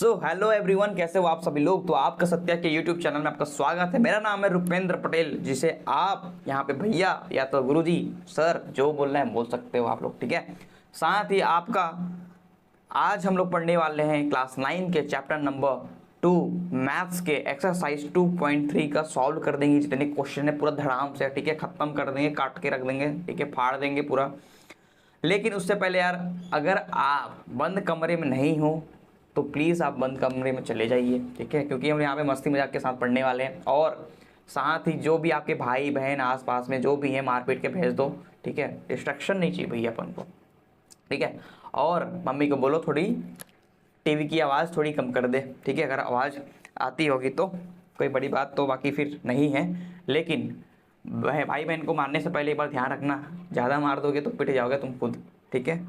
So hello everyone, कैसे हो आप सभी लोग। तो आपका सत्या के यूट्यूब चैनल में आपका स्वागत है। मेरा नाम है रुपेंद्र पटेल, जिसे आप यहाँ पे भैया या तो गुरुजी सर जो बोलना है बोल सकते हो आप लोग, ठीक है। साथ ही आपका आज हम लोग पढ़ने वाले हैं क्लास 9 के चैप्टर नंबर 2 मैथ्स के एक्सरसाइज 2.3 का सॉल्व कर देंगे। जितने क्वेश्चन है पूरा धड़ाम से, ठीक है, खत्म कर देंगे, काट के रख देंगे, ठीक है, फाड़ देंगे पूरा। लेकिन उससे पहले यार, अगर आप बंद कमरे में नहीं हो तो प्लीज़ आप बंद कमरे में चले जाइए, ठीक है, क्योंकि हम यहाँ पे मस्ती मजाक के साथ पढ़ने वाले हैं। और साथ ही जो भी आपके भाई बहन आसपास में जो भी है, मारपीट के भेज दो, ठीक है। डिस्ट्रक्शन नहीं चाहिए भैया अपन को, ठीक है। और मम्मी को बोलो थोड़ी टीवी की आवाज़ थोड़ी कम कर दे, ठीक है। अगर आवाज़ आती होगी तो कोई बड़ी बात तो बाकी फिर नहीं है, लेकिन भाई बहन को मारने से पहले एक बार ध्यान रखना, ज़्यादा मार दोगे तो पिट जाओगे तुम खुद, ठीक है।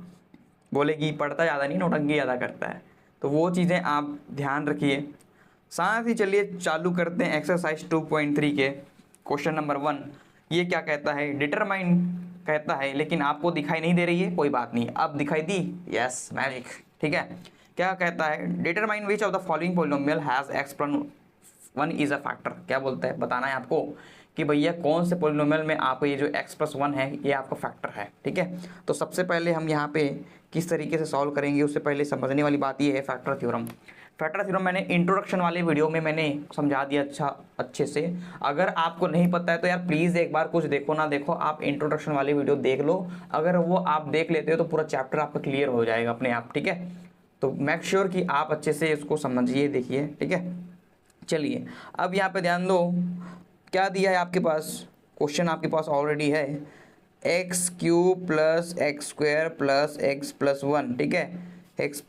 बोलेगी पढ़ता ज़्यादा नहीं, नौटंकी ज़्यादा करता है, तो वो चीज़ें आप ध्यान रखिए। साथ ही चलिए चालू करते हैं एक्सरसाइज 2.3 के क्वेश्चन नंबर 1। ये क्या कहता है, डिटरमाइन कहता है, लेकिन आपको दिखाई नहीं दे रही है, कोई बात नहीं, अब दिखाई दी, यस मैजिक, ठीक है। क्या कहता है, determine which of the following polynomial has x plus 1 is a factor. क्या बोलता है, बताना है आपको कि भैया कौन से पॉलिनोमियल में आपको ये जो x प्लस 1 है ये आपका फैक्टर है, ठीक है। तो सबसे पहले हम यहाँ पे किस तरीके से सॉल्व करेंगे, उससे पहले समझने वाली बात ये है फैक्टर थ्योरम। फैक्टर थ्योरम मैंने इंट्रोडक्शन वाले वीडियो में मैंने समझा दिया अच्छे से। अगर आपको नहीं पता है तो यार प्लीज़ एक बार कुछ देखो ना देखो, आप इंट्रोडक्शन वाली वीडियो देख लो। अगर वो आप देख लेते हो तो पूरा चैप्टर आपका क्लियर हो जाएगा अपने आप, ठीक है। तो मेक श्योर कि आप अच्छे से इसको समझिए, देखिए, ठीक है। चलिए अब यहाँ पे ध्यान दो, क्या दिया है आपके पास, क्वेश्चन आपके पास ऑलरेडी है, x cube plus x square plus x plus 1, ठीक है, एक्स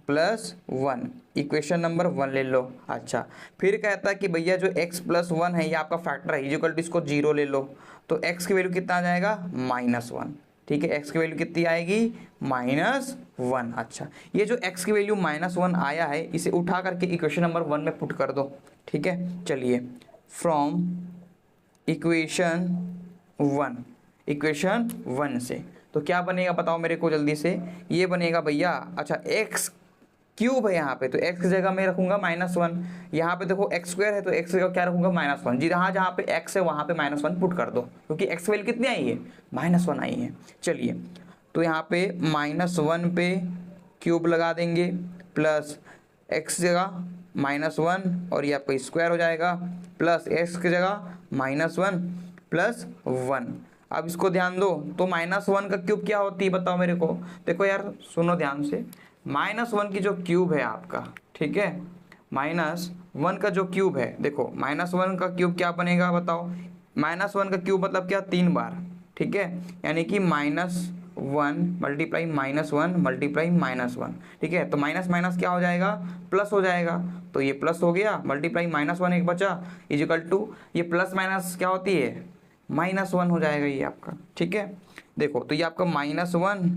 प्लस 1 इक्वेशन नंबर 1 ले लो। अच्छा, फिर कहता है कि भैया जो x प्लस 1 है ये आपका फैक्टर है, इक्वल टू इसको 0 ले लो, तो x की वैल्यू कितना आ जाएगा, -1, ठीक है। x की वैल्यू कितनी आएगी, -1। अच्छा, ये जो x की वैल्यू -1 आया है इसे उठा करके इक्वेशन नंबर 1 में पुट कर दो, ठीक है। चलिए, फ्रॉम इक्वेशन 1 से तो क्या बनेगा बताओ मेरे को जल्दी से, ये बनेगा भैया, अच्छा x क्यूब है यहाँ पे, तो x की जगह मैं रखूंगा -1, यहाँ पे देखो x स्क्वायर है तो x की जगह क्या रखूंगा, -1 जी, जहाँ जहाँ पे x है वहाँ पे -1 पुट कर दो, क्योंकि x वैल्यू कितनी आई है, -1 आई है। चलिए, तो यहाँ पे -1 पे क्यूब लगा देंगे, प्लस x जगह -1 और ये आपका स्क्वायर हो जाएगा, प्लस x की जगह -1 प्लस 1। अब इसको ध्यान दो, तो -1 का क्यूब क्या होती है बताओ मेरे को। देखो यार सुनो ध्यान से, -1 की जो क्यूब है आपका, ठीक है, -1 का जो क्यूब है, देखो -1 का क्यूब क्या बनेगा बताओ, -1 का क्यूब मतलब क्या, 3 बार, ठीक है, यानी कि -1 मल्टीप्लाई -1 मल्टीप्लाई -1, ठीक है। तो माइनस माइनस क्या हो जाएगा, प्लस हो जाएगा, तो ये प्लस हो गया, मल्टीप्लाई -1 एक बचा, इजिकल टू ये प्लस माइनस क्या होती है, -1 हो जाएगा ये आपका, ठीक है। देखो तो ये आपका -1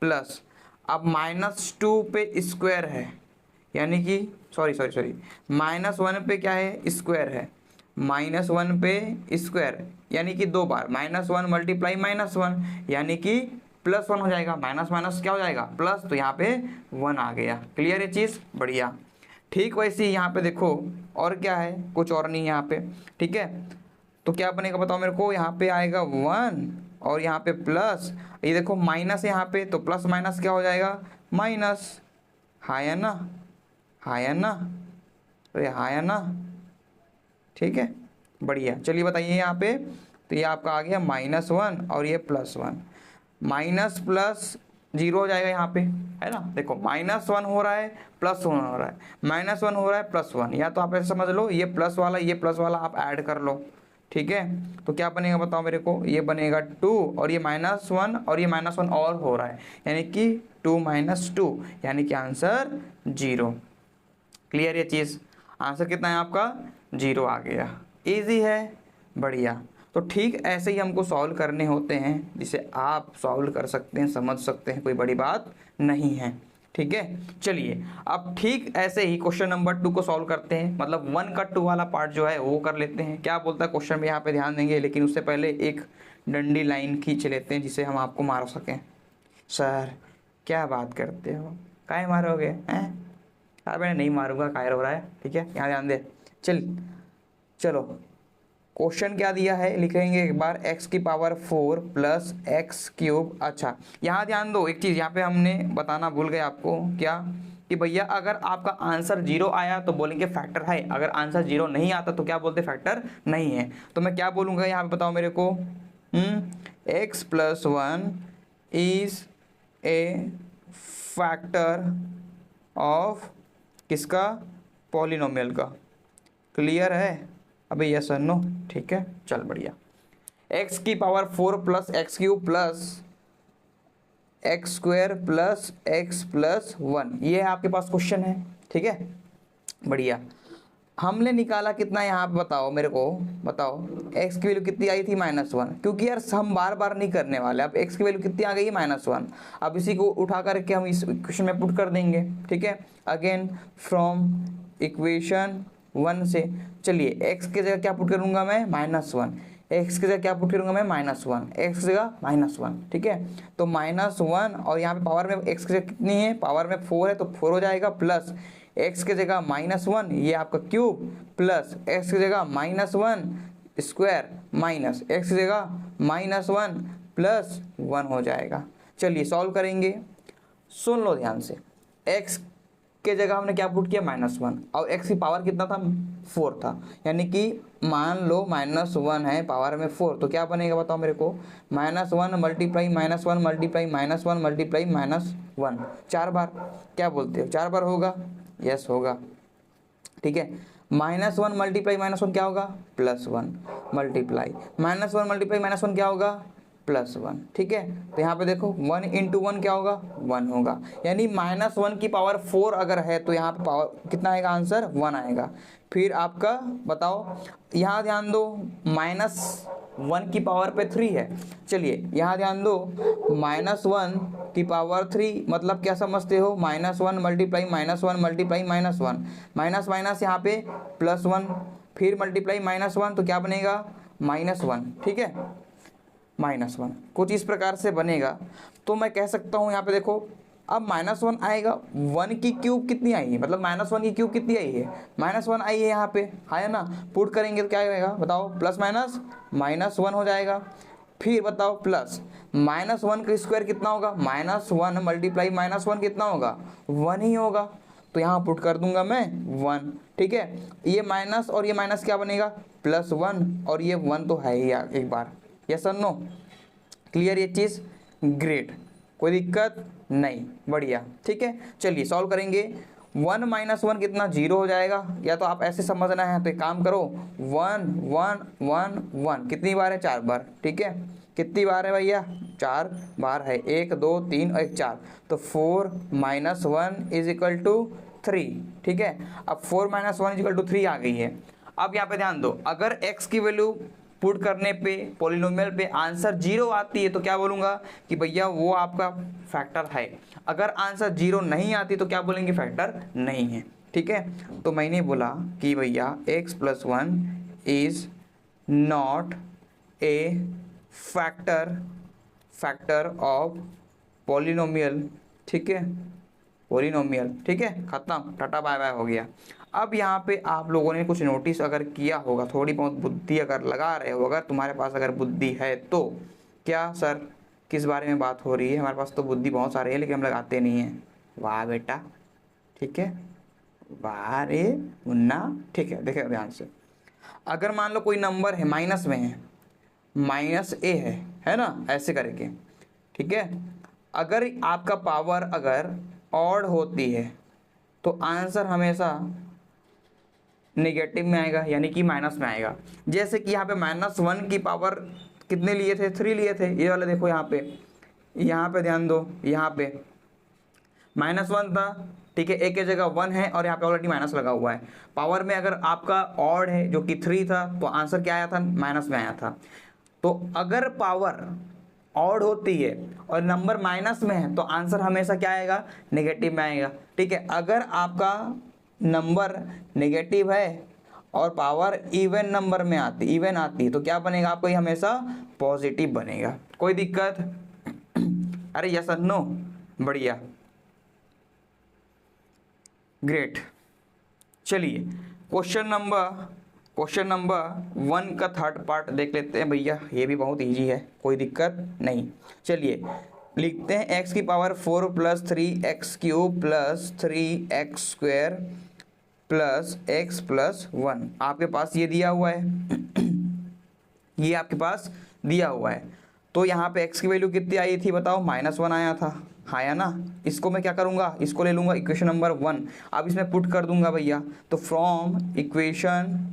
प्लस, अब -2 पे स्क्वायर है, यानी कि सॉरी -1 पे क्या है, स्क्वायर है, -1 पे स्क्वायर यानी कि 2 बार, -1 मल्टीप्लाई -1 यानी कि +1 हो जाएगा, माइनस माइनस क्या हो जाएगा, प्लस, तो यहाँ पे 1 आ गया। क्लियर ये चीज़, बढ़िया। ठीक वैसे ही यहाँ पे देखो, और क्या है, कुछ और नहीं यहाँ पे, ठीक है। तो क्या बनेगा बताओ मेरे को, यहाँ पे आएगा 1 और यहाँ पे प्लस, ये देखो माइनस यहाँ पे, तो प्लस माइनस क्या हो जाएगा, माइनस, हाँ या ना, हाँ या ना, अरे हाँ या ना, ठीक है, बढ़िया। चलिए बताइए यहाँ पे, तो ये आपका आ गया -1 और ये +1, माइनस प्लस 0 हो जाएगा यहाँ पे, है ना। देखो -1 हो रहा है, +1 हो रहा है, -1 हो रहा है, +1, या तो आप ऐसे समझ लो ये प्लस वाला ये प्लस वाला आप ऐड कर लो, ठीक है। तो क्या बनेगा बताओ मेरे को, ये बनेगा 2 और ये -1 और ये -1 और हो रहा है, यानी कि 2 - 2 यानी कि आंसर 0। क्लियर ये चीज़, आंसर कितना है आपका, 0 आ गया। इजी है, बढ़िया। तो ठीक ऐसे ही हमको सॉल्व करने होते हैं, जिसे आप सॉल्व कर सकते हैं, समझ सकते हैं, कोई बड़ी बात नहीं है, ठीक है। चलिए अब ठीक ऐसे ही क्वेश्चन नंबर 2 को सॉल्व करते हैं, मतलब 1 का 2 वाला पार्ट जो है वो कर लेते हैं। क्या बोलता है क्वेश्चन में, यहाँ पे ध्यान देंगे, लेकिन उससे पहले एक डंडी लाइन खींच लेते हैं जिसे हम आपको मार सकें। सर क्या बात करते हो, काहे मारोगे हैं, यार मैं नहीं मारूंगा, कायर हो रहा है, ठीक है, यहाँ ध्यान दे। चलो क्वेश्चन क्या दिया है लिखेंगे एक बार, x की पावर 4 प्लस एक्स क्यूब। अच्छा यहाँ ध्यान दो एक चीज़, यहाँ पे हमने बताना भूल गए आपको, क्या कि भैया अगर आपका आंसर 0 आया तो बोलेंगे फैक्टर है, अगर आंसर 0 नहीं आता तो क्या बोलते, फैक्टर नहीं है। तो मैं क्या बोलूँगा यहाँ पे बताओ मेरे को, x plus 1 is a factor of किसका, पॉलिनोमियल का। क्लियर है अबे, यस और नो, ठीक है, चल बढ़िया। x की power 4 plus x cube plus x square plus x plus 1, ये है आपके पास क्वेश्चन है, ठीक है, बढ़िया। हमने निकाला कितना यहाँ पे बताओ मेरे को, बताओ x की वैल्यू कितनी आई थी, -1, क्योंकि यार हम बार बार नहीं करने वाले। अब x की वैल्यू कितनी आ गई है, -1। अब इसी को उठा करके हम इस इक्वेशन में पुट कर देंगे, ठीक है, अगेन फ्रॉम इक्वेशन 1 से। चलिए x की जगह क्या पुट करूंगा मैं, -1, x की जगह क्या पुट करूंगा मैं, -1, x की जगह -1, ठीक है। तो -1 और यहाँ पे पावर में x की जगह कितनी है, पावर में 4 है तो 4 हो जाएगा, प्लस x की जगह -1 ये आपका क्यूब, प्लस x की जगह -1 स्क्वायर, माइनस x की जगह -1 प्लस 1 हो जाएगा। चलिए सॉल्व करेंगे, सुन लो ध्यान से। x के जगह हमने क्या पुट किया, -1, और x की पावर कितना था, 4 था, यानी कि मान लो -1 है पावर में 4, तो क्या बनेगा बताओ मेरे को, -1 मल्टीप्लाई -1 मल्टीप्लाई -1 मल्टीप्लाई -1, 4 बार, क्या बोलते हो 4 बार होगा, यस होगा, ठीक है। -1 मल्टीप्लाई -1 क्या होगा, +1 मल्टीप्लाई -1 मल्टीप्लाई -1 क्या होगा, +1, ठीक है। तो यहाँ पे देखो 1 इंटू 1 क्या होगा, 1 होगा, यानी -1 की पावर 4 अगर है तो यहाँ पे पावर कितना आएगा, आंसर 1 आएगा। फिर आपका बताओ, यहाँ ध्यान दो, -1 की पावर पे 3 है। चलिए यहाँ ध्यान दो, -1 की पावर 3 मतलब क्या समझते हो, -1 मल्टीप्लाई -1 मल्टीप्लाई -1, माइनस माइनस यहाँ पे +1, फिर मल्टीप्लाई -1 तो क्या बनेगा, -1, ठीक है, -1 कुछ इस प्रकार से बनेगा। तो मैं कह सकता हूँ यहाँ पे देखो, अब -1 आएगा, 1 की क्यूब कितनी आई है, मतलब -1 की क्यूब कितनी आई है, -1 आई है यहाँ पे, है ना, पुट करेंगे तो क्या आएगा बताओ, प्लस माइनस -1 हो जाएगा। फिर बताओ प्लस -1 का स्क्वायर कितना होगा, -1 मल्टीप्लाई -1 कितना होगा, 1 ही होगा, तो यहाँ पुट कर दूंगा मैं 1, ठीक है। ये माइनस और ये माइनस क्या बनेगा, +1, और ये 1 तो है ही एक बार, यस और नो, क्लियर ये चीज़, ग्रेट, कोई दिक्कत नहीं, बढ़िया, ठीक है। चलिए सॉल्व करेंगे, 1 - 1 कितना, 0 हो जाएगा, या तो आप ऐसे समझना है तो एक काम करो, 1 1 1 1 कितनी बार है, 4 बार, ठीक है, कितनी बार है भैया, 4 बार है, 1 2 3 और 1 4, तो 4 - 1 इज इक्वल टू 3, ठीक है। अब 4 - 1 इज इक्वल टू 3 आ गई है। अब यहाँ पे ध्यान दो, अगर x की वैल्यू पुट करने पे पॉलिनोमियल पे आंसर 0 आती है तो क्या बोलूँगा कि भैया वो आपका फैक्टर है, अगर आंसर 0 नहीं आती तो क्या बोलेंगे, फैक्टर नहीं है, ठीक है। तो मैंने बोला कि भैया x + 1 is not a factor of polynomial, ठीक है, पॉलिनोमियल, ठीक है, खत्म, टाटा बाय बाय हो गया। अब यहाँ पे आप लोगों ने कुछ नोटिस अगर किया होगा, थोड़ी बहुत बुद्धि अगर लगा रहे हो, अगर तुम्हारे पास अगर बुद्धि है तो, क्या सर किस बारे में बात हो रही है, हमारे पास तो बुद्धि बहुत सारी है लेकिन हम लगाते नहीं हैं, वाह बेटा, ठीक है, वाह रे मुन्ना, ठीक है। देखिए ध्यान से, अगर मान लो कोई नंबर है माइनस में है, -a है ना, ऐसे करके, ठीक है, अगर आपका पावर अगर ऑड होती है तो आंसर हमेशा नेगेटिव में आएगा, यानी कि माइनस में आएगा। जैसे कि यहाँ पे -1 की पावर कितने लिए थे, 3 लिए थे, ये वाला देखो यहाँ पे ध्यान दो, यहाँ पे -1 था, ठीक है, एक की जगह 1 है और यहाँ पे ऑलरेडी माइनस लगा हुआ है। पावर में अगर आपका ऑड है जो कि 3 था तो आंसर क्या आया था, माइनस में आया था। तो अगर पावर ऑड होती है और नंबर माइनस में है तो आंसर हमेशा क्या आएगा, नेगेटिव में आएगा, ठीक है। अगर आपका नंबर नेगेटिव है और पावर इवन नंबर में इवन आती है तो क्या बनेगा आपको, ये हमेशा पॉजिटिव बनेगा, कोई दिक्कत, अरे यस और नो, बढ़िया। ग्रेट। चलिए क्वेश्चन नंबर 1 का थर्ड पार्ट देख लेते हैं भैया, ये भी बहुत इजी है, कोई दिक्कत नहीं। चलिए लिखते हैं एक्स की power 4 plus 3x³ plus 3x² plus x plus 1, आपके पास ये दिया हुआ है ये आपके पास दिया हुआ है। तो यहाँ पे x की वैल्यू कितनी आई थी बताओ, -1 आया था, आया ना। इसको मैं क्या करूँगा, इसको ले लूँगा इक्वेशन नंबर 1, अब इसमें पुट कर दूंगा भैया। तो फ्रॉम इक्वेशन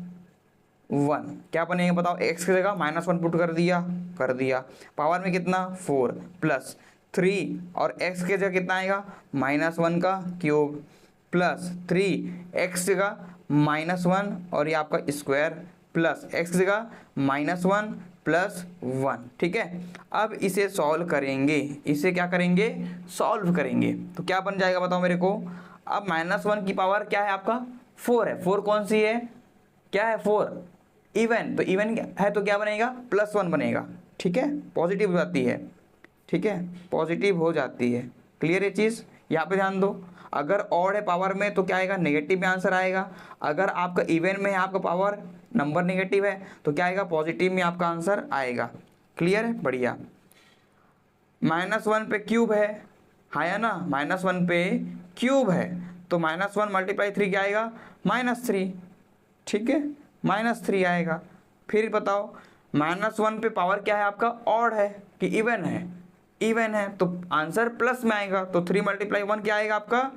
1 क्या बनेगा बताओ, x की जगह -1 पुट कर दिया, पावर में कितना 4 प्लस 3 और x की जगह कितना आएगा -1 का क्यूब प्लस 3x जगह -1 और ये आपका स्क्वायर प्लस x की जगह -1 प्लस 1, ठीक है। अब इसे सॉल्व करेंगे, इसे क्या करेंगे, सॉल्व करेंगे, तो क्या बन जाएगा बताओ मेरे को। अब -1 की पावर क्या है आपका 4 है, 4 कौन सी है, क्या है 4 इवन, तो इवन है तो क्या बनेगा +1 बनेगा, ठीक है, पॉजिटिव हो जाती है, ठीक है, पॉजिटिव हो जाती है। क्लियर है चीज़, यहाँ पे ध्यान दो। अगर ऑड है पावर में तो क्या आएगा, नेगेटिव में आंसर आएगा। अगर आपका इवन में है आपका पावर नंबर नेगेटिव है तो क्या आएगा, पॉजिटिव में आपका आंसर आएगा। क्लियर है, बढ़िया। -1 पे क्यूब है ना, -1 पे क्यूब है तो -1 × 3 क्या आएगा -3, ठीक है, -3 आएगा। फिर बताओ -1 पे पावर क्या है आपका, ऑड है कि इवन है, इवन है तो आंसर प्लस में आएगा, तो 3 × 1 क्या आएगा आपका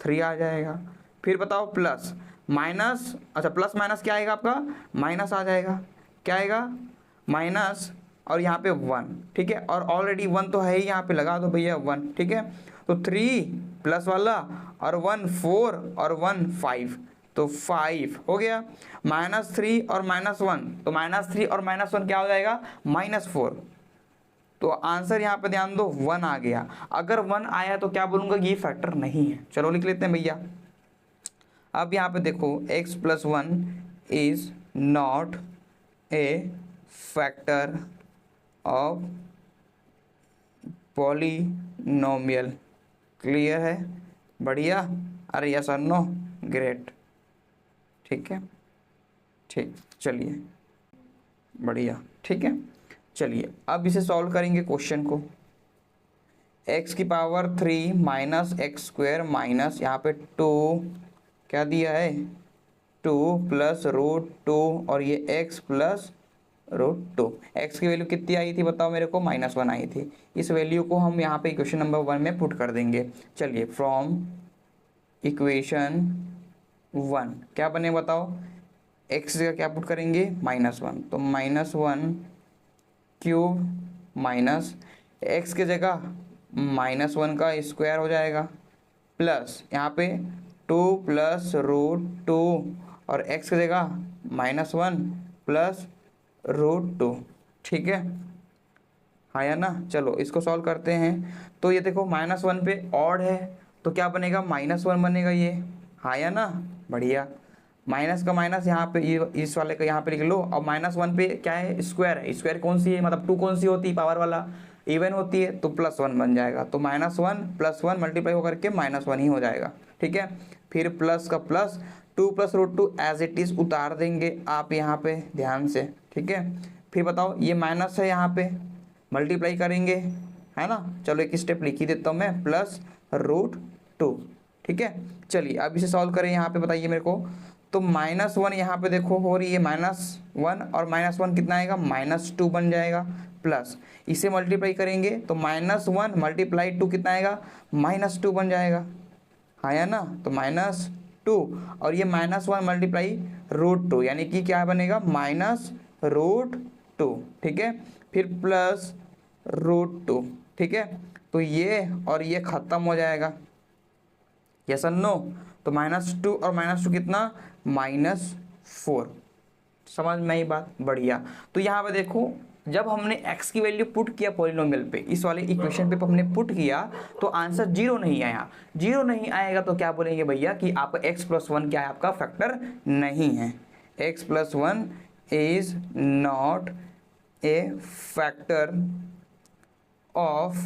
3 आ जाएगा। फिर बताओ प्लस माइनस, अच्छा प्लस माइनस क्या आएगा आपका माइनस आ जाएगा, क्या आएगा माइनस और यहाँ पे 1, ठीक है, और ऑलरेडी 1 तो है ही, यहाँ पे लगा दो भैया 1, ठीक है। तो 3 प्लस वाला और 1 4 और 1 5, तो 5 हो गया। -3 और -1, तो -3 और -1 क्या हो जाएगा -4, तो आंसर यहाँ पे ध्यान दो 1 आ गया। अगर 1 आया तो क्या बोलूँगा, ये फैक्टर नहीं है। चलो लिख लेते हैं भैया। अब यहाँ पे देखो x + 1 is not a factor of polynomial. Clear है, बढ़िया, अरे यस और नो, ग्रेट, ठीक है, ठीक, चलिए बढ़िया, ठीक है। चलिए अब इसे सॉल्व करेंगे क्वेश्चन को। x की पावर 3 माइनस x² माइनस यहाँ पे 2 क्या दिया है 2 प्लस √2 और ये x प्लस √2। x की वैल्यू कितनी आई थी बताओ मेरे को, -1 आई थी। इस वैल्यू को हम यहाँ पे इक्वेशन नंबर 1 में पुट कर देंगे। चलिए फ्रॉम इक्वेशन 1 क्या बने बताओ, x जगह क्या पुट करेंगे -1, तो -1 क्यूब माइनस x की जगह -1 का स्क्वायर हो जाएगा प्लस यहाँ पे 2 प्लस √2 और x की जगह -1 प्लस √2, ठीक है, हाँ या ना। चलो इसको सॉल्व करते हैं। तो ये देखो -1 पे ऑड है तो क्या बनेगा -1 बनेगा, ये हाँ या ना, बढ़िया। माइनस का माइनस यहाँ पे ये इस वाले का यहाँ पे लिख लो। अब -1 पे क्या है स्क्वायर है, स्क्वायर कौन सी है मतलब 2 कौन सी होती है पावर वाला, इवन होती है, तो +1 बन जाएगा। तो -1 + 1 मल्टीप्लाई होकर के -1 ही हो जाएगा, ठीक है। फिर प्लस का plus 2 plus √2 as it is उतार देंगे आप यहाँ पे ध्यान से, ठीक है। फिर बताओ ये माइनस है यहाँ पे मल्टीप्लाई करेंगे, है ना। चलो एक स्टेप लिख ही देता हूँ मैं, प्लस √2, ठीक है। चलिए अब इसे सॉल्व करें यहाँ पे, बताइए मेरे को। तो -1 यहाँ पे देखो हो रही है -1 और -1 कितना आएगा -2 बन जाएगा, प्लस इसे मल्टीप्लाई करेंगे तो -1 × 2 कितना आएगा -2 बन जाएगा, हाँ या ना। तो -2 और ये -1 × √2 यानी कि क्या बनेगा -√2, ठीक है। फिर प्लस √2, ठीक है। तो ये और ये ख़त्म हो जाएगा, यस और नो। तो -2 और -2 कितना -4, समझ में आई बात, बढ़िया। तो यहाँ पे देखो जब हमने x की वैल्यू पुट किया पॉलिनोमियल पे, इस वाले इक्वेशन पे हमने पुट किया तो आंसर 0 नहीं आया। 0 नहीं आएगा तो क्या बोलेंगे भैया कि आपका x + 1 क्या है आपका फैक्टर नहीं है, x + 1 is not a factor of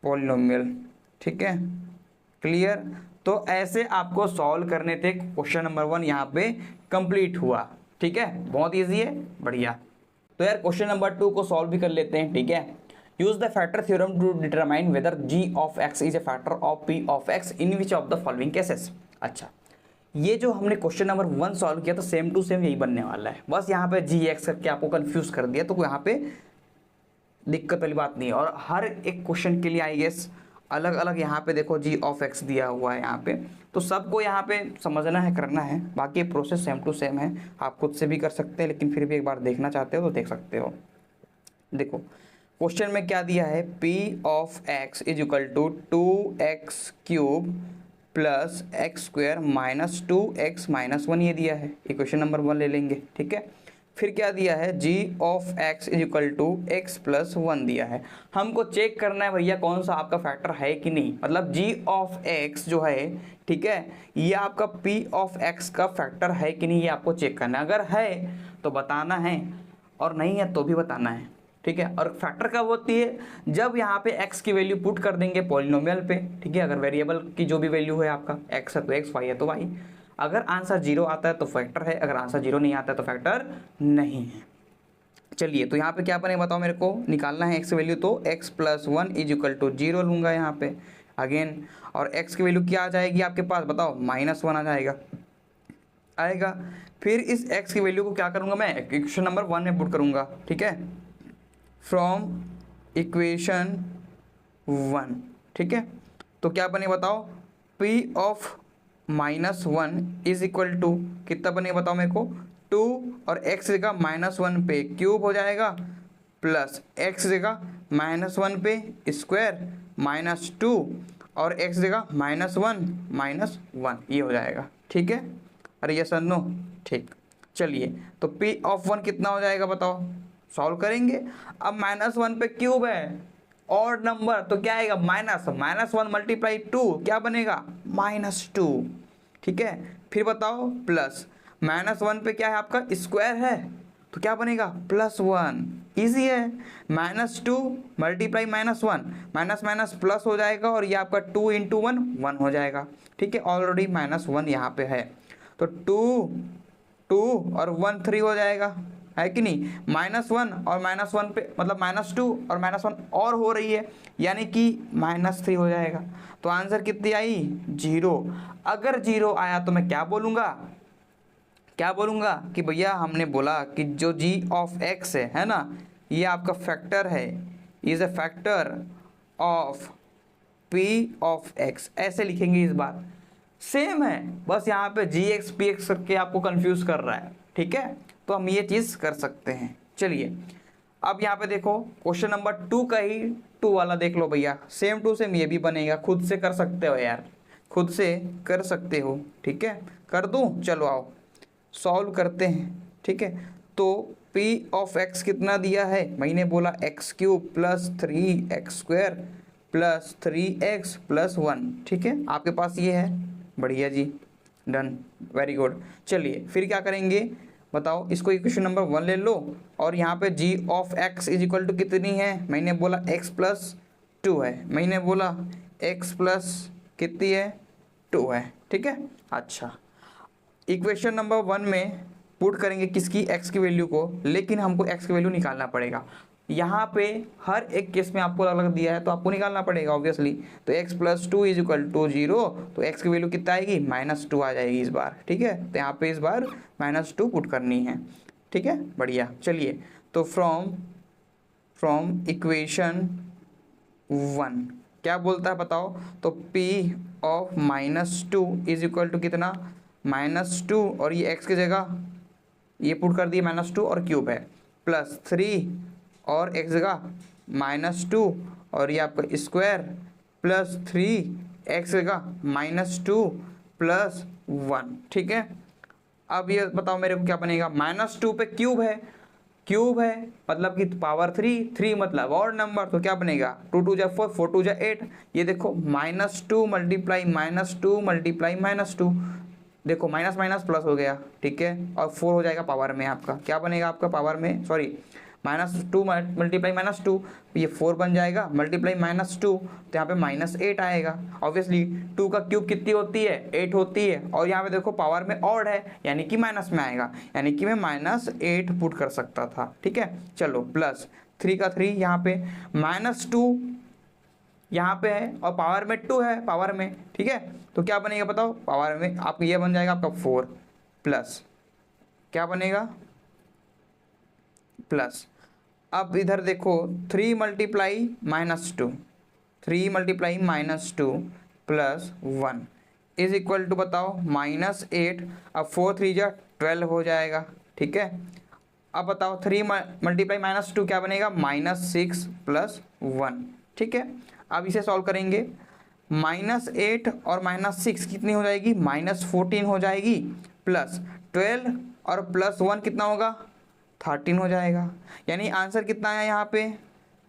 polynomial, ठीक है, क्लियर। तो ऐसे आपको सॉल्व करने थे। क्वेश्चन नंबर 1 यहाँ पे कंप्लीट हुआ। ठीक है, बहुत ईजी है, बढ़िया। तो यार क्वेश्चन नंबर 2 को सॉल्व भी कर लेते हैं। ठीक है, use the factor theorem to determine whether g of x is a factor of p of x in which of the following cases. अच्छा, ये जो हमने क्वेश्चन नंबर 1 सॉल्व किया तो सेम टू सेम यही बनने वाला है, बस यहाँ पे gx करके आपको कंफ्यूज कर दिया, तो यहाँ पे दिक्कत वाली बात नहीं है। और हर एक क्वेश्चन के लिए आई गेस अलग अलग यहाँ पे देखो g ऑफ x दिया हुआ है यहाँ पे, तो सबको यहाँ पे समझना है, करना है। बाकी प्रोसेस सेम टू सेम है, आप खुद से भी कर सकते हैं, लेकिन फिर भी एक बार देखना चाहते हो तो देख सकते हो। देखो क्वेश्चन में क्या दिया है, p of x is equal to 2x cube plus x square minus 2x minus 1, ये दिया है। इक्वेशन नंबर 1 ले लेंगे। ठीक है, फिर क्या दिया है, g of x is equal to x plus 1 दिया है। हमको चेक करना है भैया कौन सा आपका फैक्टर है कि नहीं, मतलब g ऑफ x जो है, ठीक है, ये आपका p ऑफ x का फैक्टर है कि नहीं, ये आपको चेक करना है। अगर है तो बताना है, और नहीं है तो भी बताना है। ठीक है, और फैक्टर कब होती है, जब यहाँ पे x की वैल्यू पुट कर देंगे पॉलिनोमियल पे। ठीक है, अगर वेरिएबल की जो भी वैल्यू है आपका x है तो x, y है तो y। अगर आंसर 0 आता है तो फैक्टर है, अगर आंसर 0 नहीं आता है तो फैक्टर नहीं है। चलिए, तो यहाँ पे क्या बने बताओ, मेरे को निकालना है x की वैल्यू, तो x plus 1 is equal to 0 लूँगा यहाँ पे अगेन। और x की वैल्यू क्या आ जाएगी आपके पास, बताओ, -1 आ जाएगा, आएगा। फिर इस x की वैल्यू को क्या करूँगा मैं, इक्वेशन नंबर 1 में पुट करूँगा। ठीक है, फ्रॉम इक्वेशन 1। ठीक है, तो क्या बने बताओ, p of -1 is equal to कितना बने बताओ मेरे को, 2 और x जगह -1 पे क्यूब हो जाएगा, प्लस x जगह -1 पे स्क्वायर माइनस 2 और x जगह -1 -1, ये हो जाएगा। ठीक है, अरे ये नो, ठीक। चलिए, तो p ऑफ 1 कितना हो जाएगा बताओ, सॉल्व करेंगे। अब -1 पे क्यूब है और नंबर, तो क्या आएगा, -1 मल्टीप्लाई 2 क्या बनेगा, -2। ठीक है, फिर बताओ, प्लस -1 पे क्या है आपका स्क्वायर है, तो क्या बनेगा, +1। इजी है, -2 मल्टीप्लाई -1, माइनस माइनस प्लस हो जाएगा, और ये आपका 2 इंटू 1 1 हो जाएगा। ठीक है, ऑलरेडी -1 यहाँ पे है, तो 2 और 1 3 हो जाएगा, है कि नहीं। -1 और -1 पे मतलब -2 और -1 और हो रही है, यानी कि -3 हो जाएगा। तो आंसर कितनी आई, 0। अगर 0 आया तो मैं क्या बोलूँगा, कि भैया हमने बोला कि जो g ऑफ x है ना, ये आपका फैक्टर है, is a factor of p of x, ऐसे लिखेंगे। इस बार सेम है, बस यहाँ पे gx px करके आपको कंफ्यूज कर रहा है। ठीक है, तो हम ये चीज़ कर सकते हैं। चलिए, अब यहाँ पे देखो क्वेश्चन नंबर 2 का ही 2 वाला देख लो भैया, सेम टू सेम ये भी बनेगा, खुद से कर सकते हो यार, खुद से कर सकते हो। ठीक है, कर दूँ, चलो आओ सॉल्व करते हैं। ठीक है, तो p ऑफ x कितना दिया है, मैंने बोला x cube plus 3x square plus 3x plus 1। ठीक है, आपके पास ये है, बढ़िया जी, डन, वेरी गुड। चलिए, फिर क्या करेंगे बताओ, इसको इक्वेशन नंबर 1 ले लो, और यहाँ पे g of x is equal to कितनी है, मैंने बोला x प्लस 2 है, मैंने बोला x प्लस कितनी है, 2 है। ठीक है, अच्छा, इक्वेशन नंबर 1 में पुट करेंगे किसकी, x की वैल्यू को, लेकिन हमको x की वैल्यू निकालना पड़ेगा। यहाँ पे हर एक केस में आपको अलग अलग दिया है, तो आपको निकालना पड़ेगा ऑब्वियसली। तो x plus 2 is equal to 0, तो x की वैल्यू कितना आएगी, -2 आ जाएगी इस बार। ठीक है, तो यहाँ पे इस बार -2 पुट करनी है। ठीक है, बढ़िया। चलिए, तो फ्रॉम इक्वेशन 1 क्या बोलता है बताओ, तो p of -2 is equal to कितना, -2, और ये x की जगह ये पुट कर दिए -2 और क्यूब है, प्लस 3 और x जगह -2 और ये आपका स्क्वायर प्लस 3x जगह -2 प्लस 1। ठीक है, अब ये बताओ मेरे को क्या बनेगा, -2 पे क्यूब है मतलब कि पावर 3 मतलब और नंबर, तो क्या बनेगा, 2 2 जा 4, 4 2 जा 8। ये देखो -2 मल्टीप्लाई -2 मल्टीप्लाई -2, देखो माइनस माइनस प्लस हो गया। ठीक है, और 4 हो जाएगा पावर में आपका, क्या बनेगा आपका पावर में, सॉरी -2 मल्टीप्लाई -2, ये 4 बन जाएगा, मल्टीप्लाई -2 तो यहाँ पे -8 आएगा। ऑब्वियसली 2 का क्यूब कितनी होती है, 8 होती है, और यहाँ पे देखो पावर में ऑड है यानी कि माइनस में आएगा, यानी कि मैं -8 पुट कर सकता था। ठीक है, चलो प्लस 3 का 3 यहाँ पे, -2 यहाँ पे है और पावर में 2 है पावर में। ठीक है, तो क्या बनेगा बताओ, पावर में आपको ये बन जाएगा आपका 4 प्लस क्या बनेगा प्लस, अब इधर देखो 3 multiply -2, 3 multiply -2 plus 1 is equal to बताओ -8। अब 4 3 जा 12 हो जाएगा। ठीक है, अब बताओ 3 मल्टीप्लाई -2 क्या बनेगा, -6 प्लस 1। ठीक है, अब इसे सॉल्व करेंगे, -8 और -6 कितनी हो जाएगी, -14 हो जाएगी, प्लस 12 और प्लस 1 कितना होगा, 13 हो जाएगा। यानी आंसर कितना आया यहाँ पे,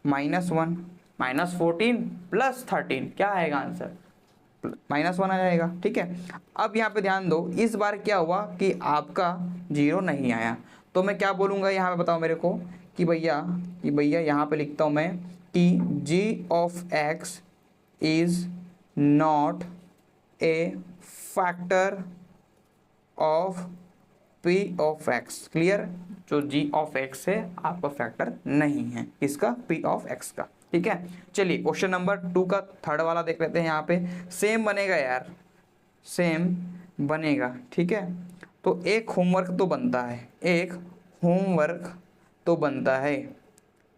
-1, -14 प्लस 13 क्या आएगा आंसर, -1 आ जाएगा। ठीक है, अब यहाँ पे ध्यान दो, इस बार क्या हुआ कि आपका 0 नहीं आया, तो मैं क्या बोलूँगा यहाँ पे बताओ मेरे को कि भैया यहाँ पे लिखता हूँ मैं कि g of x is not a factor of p of x। Clear, जो g of x है आपका फैक्टर नहीं है, इसका p of x का। ठीक है, चलिए क्वेश्चन नंबर 2 का थर्ड वाला देख लेते हैं। यहाँ पे सेम बनेगा यार, सेम बनेगा। ठीक है, तो एक होमवर्क तो बनता है, एक होमवर्क तो बनता है।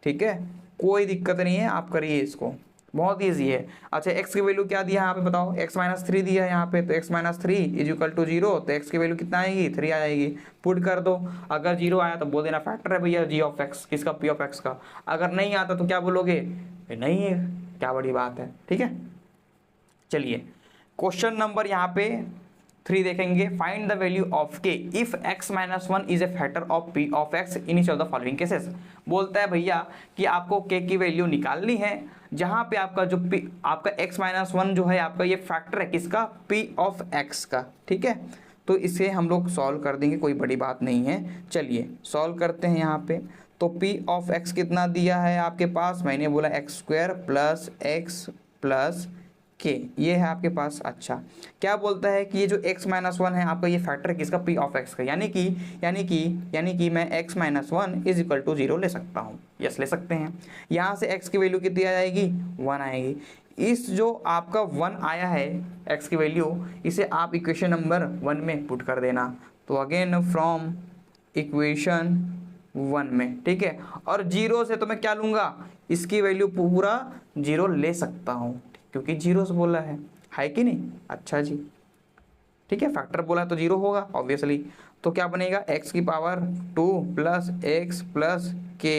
ठीक है, कोई दिक्कत नहीं है, आप करिए इसको, बहुत ईजी है। अच्छा, x की वैल्यू क्या दिया है यहाँ पे बताओ, x-3 दिया है यहाँ पे, तो x-3 इज इक्वल टू 0, तो x की वैल्यू कितना आएगी, 3 आ जाएगी। पुट कर दो, अगर 0 आया तो बोल देना फैक्टर है भैया g ऑफ x, किसका, p ऑफ x का। अगर नहीं आता तो क्या बोलोगे, नहीं है, क्या बड़ी बात है। ठीक है, चलिए क्वेश्चन नंबर यहाँ पे 3 देखेंगे, find the value of k if x-1 is a factor of p of x in each of the following cases. बोलता है भैया कि आपको k की वैल्यू निकालनी है जहां पे आपका जो p, आपका x-1 जो है आपका ये फैक्टर है किसका, p ऑफ x का। ठीक है, तो इसे हम लोग सॉल्व कर देंगे, कोई बड़ी बात नहीं है। चलिए सॉल्व करते हैं यहाँ पे, तो p ऑफ x कितना दिया है आपके पास, मैंने बोला x² प्लस x प्लस के, ये है आपके पास। अच्छा, क्या बोलता है कि ये जो x-1 है आपका ये फैक्टर है किसका, p ऑफ x का, यानी कि मैं x-1 इज इक्वल टू 0 ले सकता हूँ। यस, ले सकते हैं। यहाँ से x की वैल्यू कितनी आ जाएगी, 1 आएगी। इस जो आपका 1 आया है x की वैल्यू, इसे आप इक्वेशन नंबर 1 में पुट कर देना। तो अगेन फ्रॉम इक्वेशन 1 में। ठीक है, और 0 से तो मैं क्या लूँगा, इसकी वैल्यू पूरा 0 ले सकता हूँ क्योंकि 0 से बोला है कि नहीं। अच्छा जी, ठीक है, फैक्टर बोला है तो 0 होगा ऑब्वियसली। तो क्या बनेगा, x की पावर 2 प्लस x प्लस के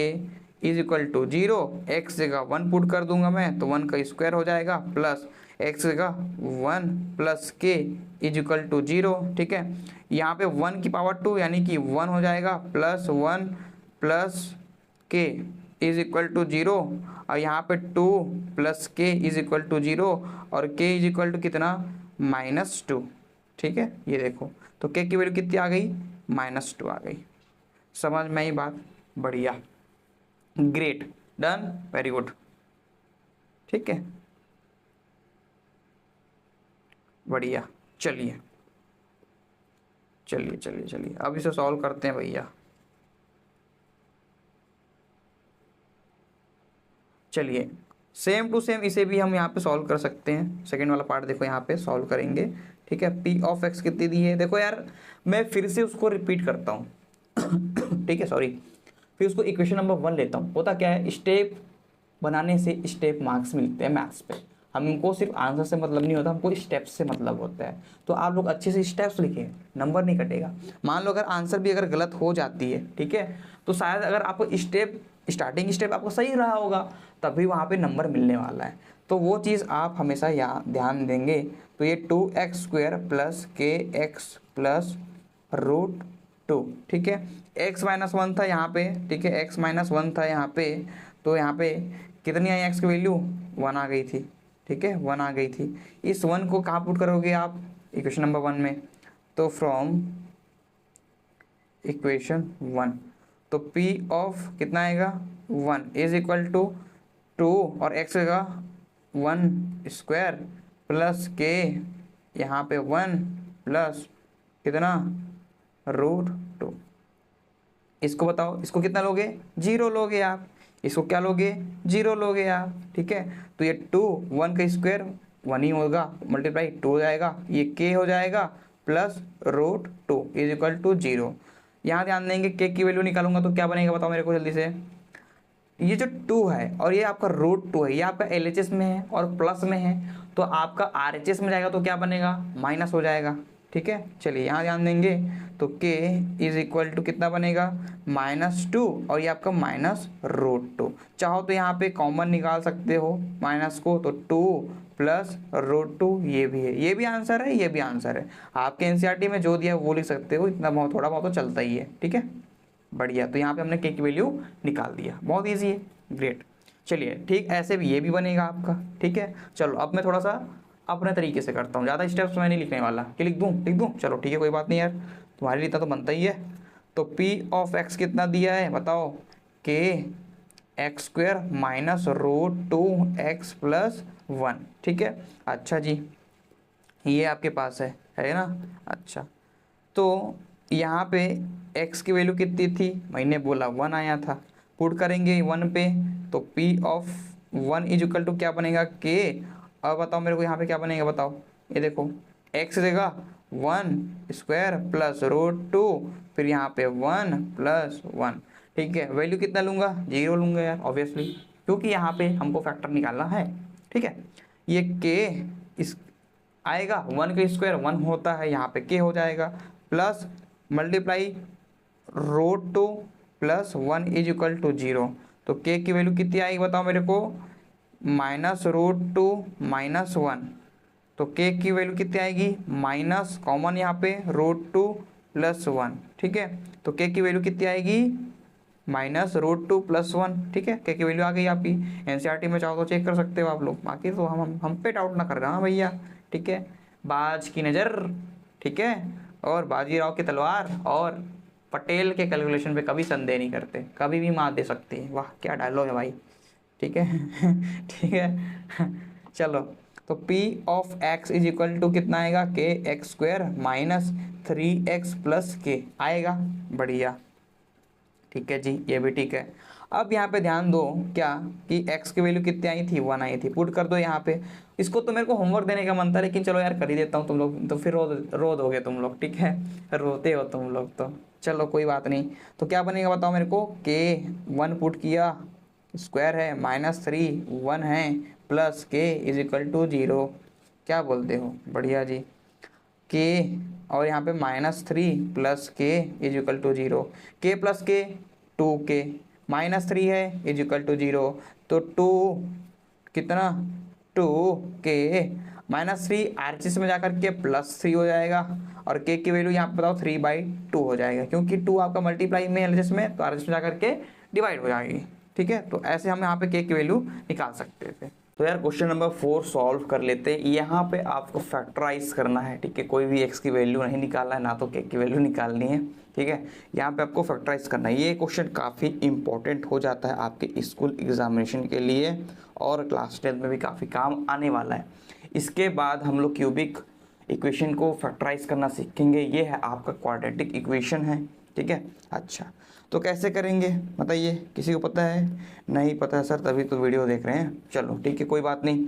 इज इक्वल टू 0। x जगह 1 पुट कर दूंगा मैं, तो 1 का स्क्वायर हो जाएगा, प्लस x जगह 1 प्लस के इज इक्वल टू 0। ठीक है, यहाँ पे 1 की पावर 2 यानी कि 1 हो जाएगा, प्लस 1 प्लस के इज इक्वल टू 0, और यहाँ पे 2 प्लस के इज इक्वल टू 0, और के इज इक्वल टू कितना, -2। ठीक है, ये देखो, तो के की वैल्यू कितनी आ गई, -2 आ गई। समझ में आई बात, बढ़िया, ग्रेट, डन, वेरी गुड। ठीक है, बढ़िया। चलिए चलिए चलिए चलिए, अब इसे सॉल्व करते हैं भैया। चलिए सेम टू सेम इसे भी हम यहाँ पे सॉल्व कर सकते हैं। सेकंड वाला पार्ट देखो, यहाँ पे सॉल्व करेंगे। ठीक है, p ऑफ x कितनी दी है, देखो यार मैं फिर से उसको रिपीट करता हूँ। ठीक है, सॉरी, फिर उसको इक्वेशन नंबर 1 लेता हूँ। होता क्या है, स्टेप बनाने से स्टेप मार्क्स मिलते हैं मैथ्स पे। हमको सिर्फ आंसर से मतलब नहीं होता, हमको स्टेप्स से मतलब होता है। तो आप लोग अच्छे से स्टेप्स लिखें, नंबर नहीं कटेगा। मान लो अगर आंसर भी अगर गलत हो जाती है, ठीक है, तो शायद अगर आपको स्टार्टिंग स्टेप आपको सही रहा होगा तभी वहाँ पे नंबर मिलने वाला है। तो वो चीज़ आप हमेशा यहाँ ध्यान देंगे। तो ये 2x² प्लस के एक्स प्लस √2। ठीक है, x-1 था यहाँ पे, ठीक है, x-1 था यहाँ पे, तो यहाँ पे कितनी आई x की वैल्यू, 1 आ गई थी। ठीक है, 1 आ गई थी। इस 1 को कहाँ पुट करोगे आप, इक्वेशन नंबर 1 में। तो फ्रॉम इक्वेशन 1, तो P ऑफ कितना आएगा 1 इज इक्वल टू 2 और x आएगा 1 स्क्वायर प्लस के यहाँ पे 1 प्लस कितना √2। इसको बताओ, इसको कितना लोगे 0 लोगे आप, इसको क्या लोगे 0 लोगे आप, ठीक है। तो ये 2 1 का स्क्वायर 1 ही होगा, मल्टीप्लाई 2 हो जाएगा, ये k हो जाएगा प्लस √2 इज इक्वल टू 0। यहाँ ध्यान देंगे k की वैल्यू निकालूंगा तो क्या बनेगा बताओ मेरे को जल्दी से। ये जो 2 है और ये आपका √2 है, ये आपका LHS में है और प्लस में है, तो आपका RHS में जाएगा तो क्या बनेगा माइनस हो जाएगा, ठीक है। चलिए यहाँ ध्यान देंगे तो k इज इक्वल टू कितना बनेगा -2 और ये आपका -√2। चाहो तो यहाँ पे कॉमन निकाल सकते हो माइनस को, तो 2 प्लस √2 ये भी है, ये भी आंसर है, ये भी आंसर है। आपके NCERT में जो दिया है वो लिख सकते हो, इतना बहुत थोड़ा बहुत तो चलता ही है, ठीक है। बढ़िया, तो यहाँ पे हमने k की वैल्यू निकाल दिया, बहुत ईजी है, ग्रेट। चलिए ठीक, ऐसे भी ये भी बनेगा आपका, ठीक है। चलो अब मैं थोड़ा सा अपने तरीके से करता हूँ, ज़्यादा स्टेप्स मैं नहीं लिखने वाला कि लिख दूँ, चलो ठीक है, कोई बात नहीं यार, तुम्हारे लिए इतना तो बनता ही है। तो P ऑफ x कितना दिया है बताओ, k x² minus √2x plus 1, ठीक है। अच्छा जी, ये आपके पास है ना। अच्छा, तो यहाँ पे x की वैल्यू कितनी थी, मैंने बोला 1 आया था, पुट करेंगे 1 पे, तो P of 1 is equal to क्या बनेगा k। अब बताओ मेरे को यहाँ पे क्या बनेगा बताओ, ये देखो x देगा 1 स्क्वायर प्लस √2, फिर यहाँ पे 1 प्लस 1, ठीक है। वैल्यू कितना लूँगा 0 लूँगा यार ऑब्वियसली, क्योंकि यहाँ पे हमको फैक्टर निकालना है, ठीक है। ये k इस आएगा 1 का स्क्वायर 1 होता है, यहाँ पे k हो जाएगा plus multiply √2 plus 1 is equal to 0। तो k की वैल्यू कितनी आएगी बताओ मेरे को, -√2 माइनस 1, तो k की वैल्यू कितनी आएगी माइनस कॉमन यहाँ पे √2 प्लस 1, ठीक है। तो k की वैल्यू कितनी आएगी -√2 प्लस 1, ठीक है। k की वैल्यू आ गई आपकी, NCERT में चाहो तो चेक कर सकते हो आप लोग, बाकी तो हम पे डाउट ना कर रहे हैं भैया, ठीक है। बाज की नज़र, ठीक है, और बाजीराव की तलवार और पटेल के कैलकुलेशन पे कभी संदेह नहीं करते, कभी भी मार दे सकते हैं। वाह क्या डायलॉग है भाई, ठीक है ठीक है। चलो, तो P of x is equal to कितना आएगा, k x² minus 3x plus k आएगा, बढ़िया, ठीक है जी, ये भी ठीक है। अब यहाँ पे ध्यान दो क्या कि x की वैल्यू कितनी आई थी 1 आई थी, पुट कर दो यहाँ पे। इसको तो मेरे को होमवर्क देने का मन था, लेकिन चलो यार कर ही देता हूँ, तुम लोग तो फिर रो दोगे तुम लोग, ठीक है, रोते हो तुम लोग तो, चलो कोई बात नहीं। तो क्या बनेगा बताओ मेरे को, k 1 पुट किया, स्क्वायर है -3 1 है plus k is equal to 0, क्या बोलते हो, बढ़िया जी। k और यहाँ पे -3 plus k is equal to 0, k plus k 2k, -3 है इज इक्वल टू 0, तो 2 कितना 2k -3 RHS में जाकर के +3 हो जाएगा, और k की वैल्यू यहाँ पे बताओ 3/2 हो जाएगा, क्योंकि 2 आपका मल्टीप्लाई में LHS में, तो RHS में जाकर के डिवाइड हो जाएगी, ठीक है। तो ऐसे हम यहाँ पे k की वैल्यू निकाल सकते थे। तो यार क्वेश्चन नंबर 4 सॉल्व कर लेते हैं। यहाँ पे आपको फैक्टराइज करना है, ठीक है, कोई भी x की वैल्यू नहीं निकालना है, ना तो k की वैल्यू निकालनी है, ठीक है। यहाँ पे आपको फैक्टराइज करना है। ये क्वेश्चन काफ़ी इंपॉर्टेंट हो जाता है आपके स्कूल एग्जामिनेशन के लिए, और क्लास 10 में भी काफ़ी काम आने वाला है। इसके बाद हम लोग क्यूबिक इक्वेशन को फैक्टराइज करना सीखेंगे। ये है आपका क्वाड्रेटिक इक्वेशन है, ठीक है। अच्छा, तो कैसे करेंगे बताइए, किसी को पता है? नहीं पता है सर, तभी तो वीडियो देख रहे हैं। चलो ठीक है, कोई बात नहीं।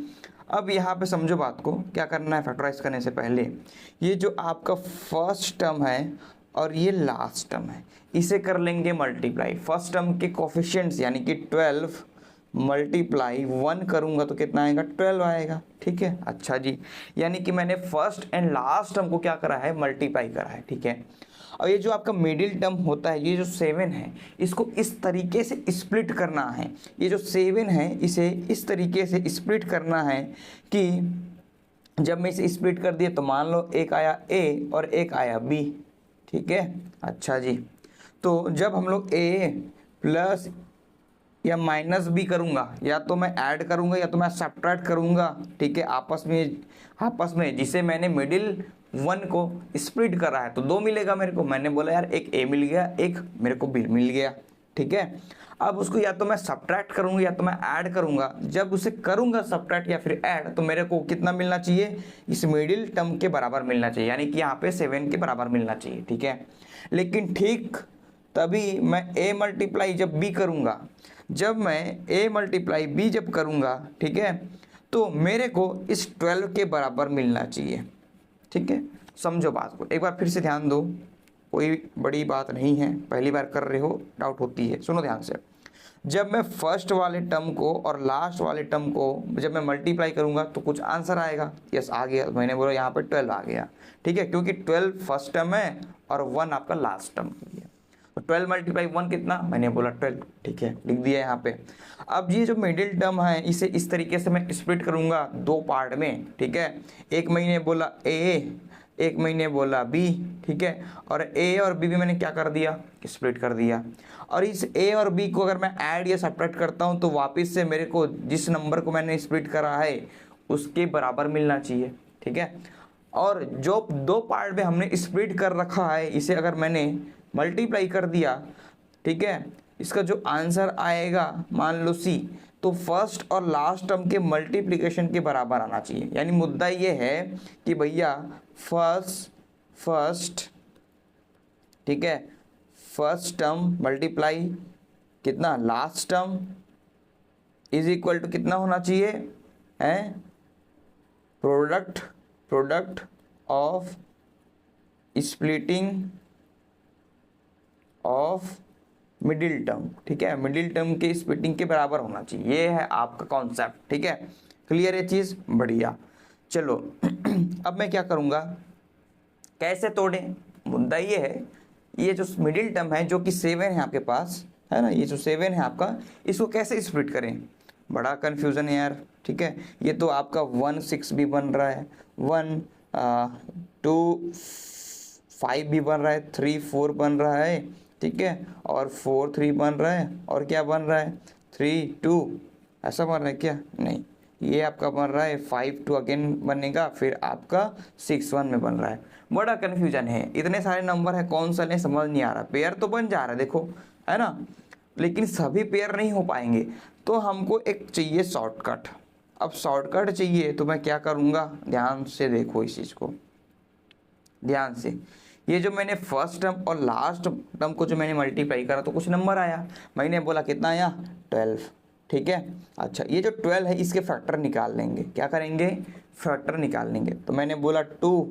अब यहाँ पे समझो बात को, क्या करना है फैक्टराइज करने से पहले, ये जो आपका फर्स्ट टर्म है और ये लास्ट टर्म है, इसे कर लेंगे मल्टीप्लाई। फर्स्ट टर्म के कोफिशिएंट्स यानी कि 12 मल्टीप्लाई 1 करूँगा तो कितना आएगा 12 आएगा, ठीक है। अच्छा जी, यानी कि मैंने फर्स्ट एंड लास्ट टर्म को क्या करा है मल्टीप्लाई करा है, ठीक है। और ये जो आपका मिडिल टर्म होता है, ये जो 7 है, इसको इस तरीके से स्प्लिट करना है। ये जो 7 है इसे इस तरीके से स्प्लिट करना है कि जब मैं इसे स्प्लिट कर दिया तो मान लो एक आया A और एक आया B, ठीक है। अच्छा जी, तो जब हम लोग A प्लस या -b करूँगा, या तो मैं ऐड करूँगा या तो मैं सब्ट्रैक्ट करूँगा, ठीक है, आपस में जिसे मैंने मिडिल 1 को स्प्लिट कर रहा है तो 2 मिलेगा मेरे को। मैंने बोला यार एक ए मिल गया, एक मेरे को बी मिल गया, ठीक है। अब उसको या तो मैं सब्ट्रैक्ट करूंगा या तो मैं ऐड करूंगा। जब उसे करूंगा सब्ट्रैक्ट या फिर ऐड तो मेरे को कितना मिलना चाहिए, इस मिडिल टर्म के बराबर मिलना चाहिए, यानी कि यहाँ पे 7 के बराबर मिलना चाहिए, ठीक है। लेकिन ठीक तभी मैं a मल्टीप्लाई जब b करूंगा, जब मैं a मल्टीप्लाई b जब करूंगा, ठीक है, तो मेरे को इस 12 के बराबर मिलना चाहिए, ठीक है। समझो बात को, एक बार फिर से ध्यान दो, कोई बड़ी बात नहीं है, पहली बार कर रहे हो डाउट होती है, सुनो ध्यान से। जब मैं फर्स्ट वाले टर्म को और लास्ट वाले टर्म को जब मैं मल्टीप्लाई करूंगा तो कुछ आंसर आएगा, यस आ गया, मैंने बोला यहाँ पे 12 आ गया, ठीक है, क्योंकि 12 फर्स्ट टर्म है और 1 आपका लास्ट टर्म है। तो 12 मल्टीप्लाई 1 कितना, मैंने बोला 12, ठीक है, लिख दिया यहाँ पे। अब ये जो मिडिल टर्म है इसे इस तरीके से मैं स्प्लिट करूंगा 2 पार्ट में, ठीक है। एक मैंने बोला ए, एक मैंने बोला बी, ठीक है, और ए और बी भी मैंने क्या कर दिया, स्प्लिट कर दिया। और इस ए और बी को अगर मैं ऐड या सब्ट्रैक्ट करता हूँ तो वापस से मेरे को जिस नंबर को मैंने स्प्लिट करा है उसके बराबर मिलना चाहिए, ठीक है। और जो 2 पार्ट में हमने स्प्लिट कर रखा है इसे अगर मैंने मल्टीप्लाई कर दिया, ठीक है, इसका जो आंसर आएगा मान लो सी, तो फर्स्ट और लास्ट टर्म के मल्टीप्लिकेशन के बराबर आना चाहिए। यानी मुद्दा ये है कि भैया फर्स्ट, ठीक है, फर्स्ट टर्म मल्टीप्लाई कितना last term is equal to कितना होना चाहिए, है product of splitting of middle term, ठीक है, मिडिल टर्म के स्प्लिटिंग के बराबर होना चाहिए। ये है आपका कॉन्सेप्ट, ठीक है, क्लियर है चीज़, बढ़िया। चलो अब मैं क्या करूँगा, कैसे तोड़ें, मुद्दा ये है, ये जो मिडिल टर्म है जो कि 7 है आपके पास, है ना, ये जो 7 है आपका, इसको कैसे स्प्लिट करें, बड़ा कन्फ्यूज़न है यार, ठीक है। ये तो आपका 1 6 भी बन रहा है, 1 2 5 भी बन रहा है, 3 4 बन रहा है, ठीक है, और 4 3 बन रहा है, और क्या बन रहा है 3 2, ऐसा बन रहा है क्या, नहीं, ये आपका बन रहा है 5 2 अगेन बनेगा, फिर आपका 6 1 में बन रहा है। बड़ा कन्फ्यूजन है, इतने सारे नंबर है, कौन सा नहीं समझ नहीं आ रहा। पेयर तो बन जा रहा है देखो, है ना, लेकिन सभी पेयर नहीं हो पाएंगे, तो हमको एक चाहिए शॉर्टकट। अब शॉर्टकट चाहिए तो मैं क्या करूँगा, ध्यान से देखो इस चीज़ को, ध्यान से। ये जो मैंने फर्स्ट टर्म और लास्ट टर्म को जो मैंने मल्टीप्लाई करा तो कुछ नंबर आया, मैंने बोला कितना आया 12, ठीक है। अच्छा ये जो 12 है इसके फैक्टर निकाल लेंगे, क्या करेंगे, फैक्टर निकाल लेंगे। तो मैंने बोला 2,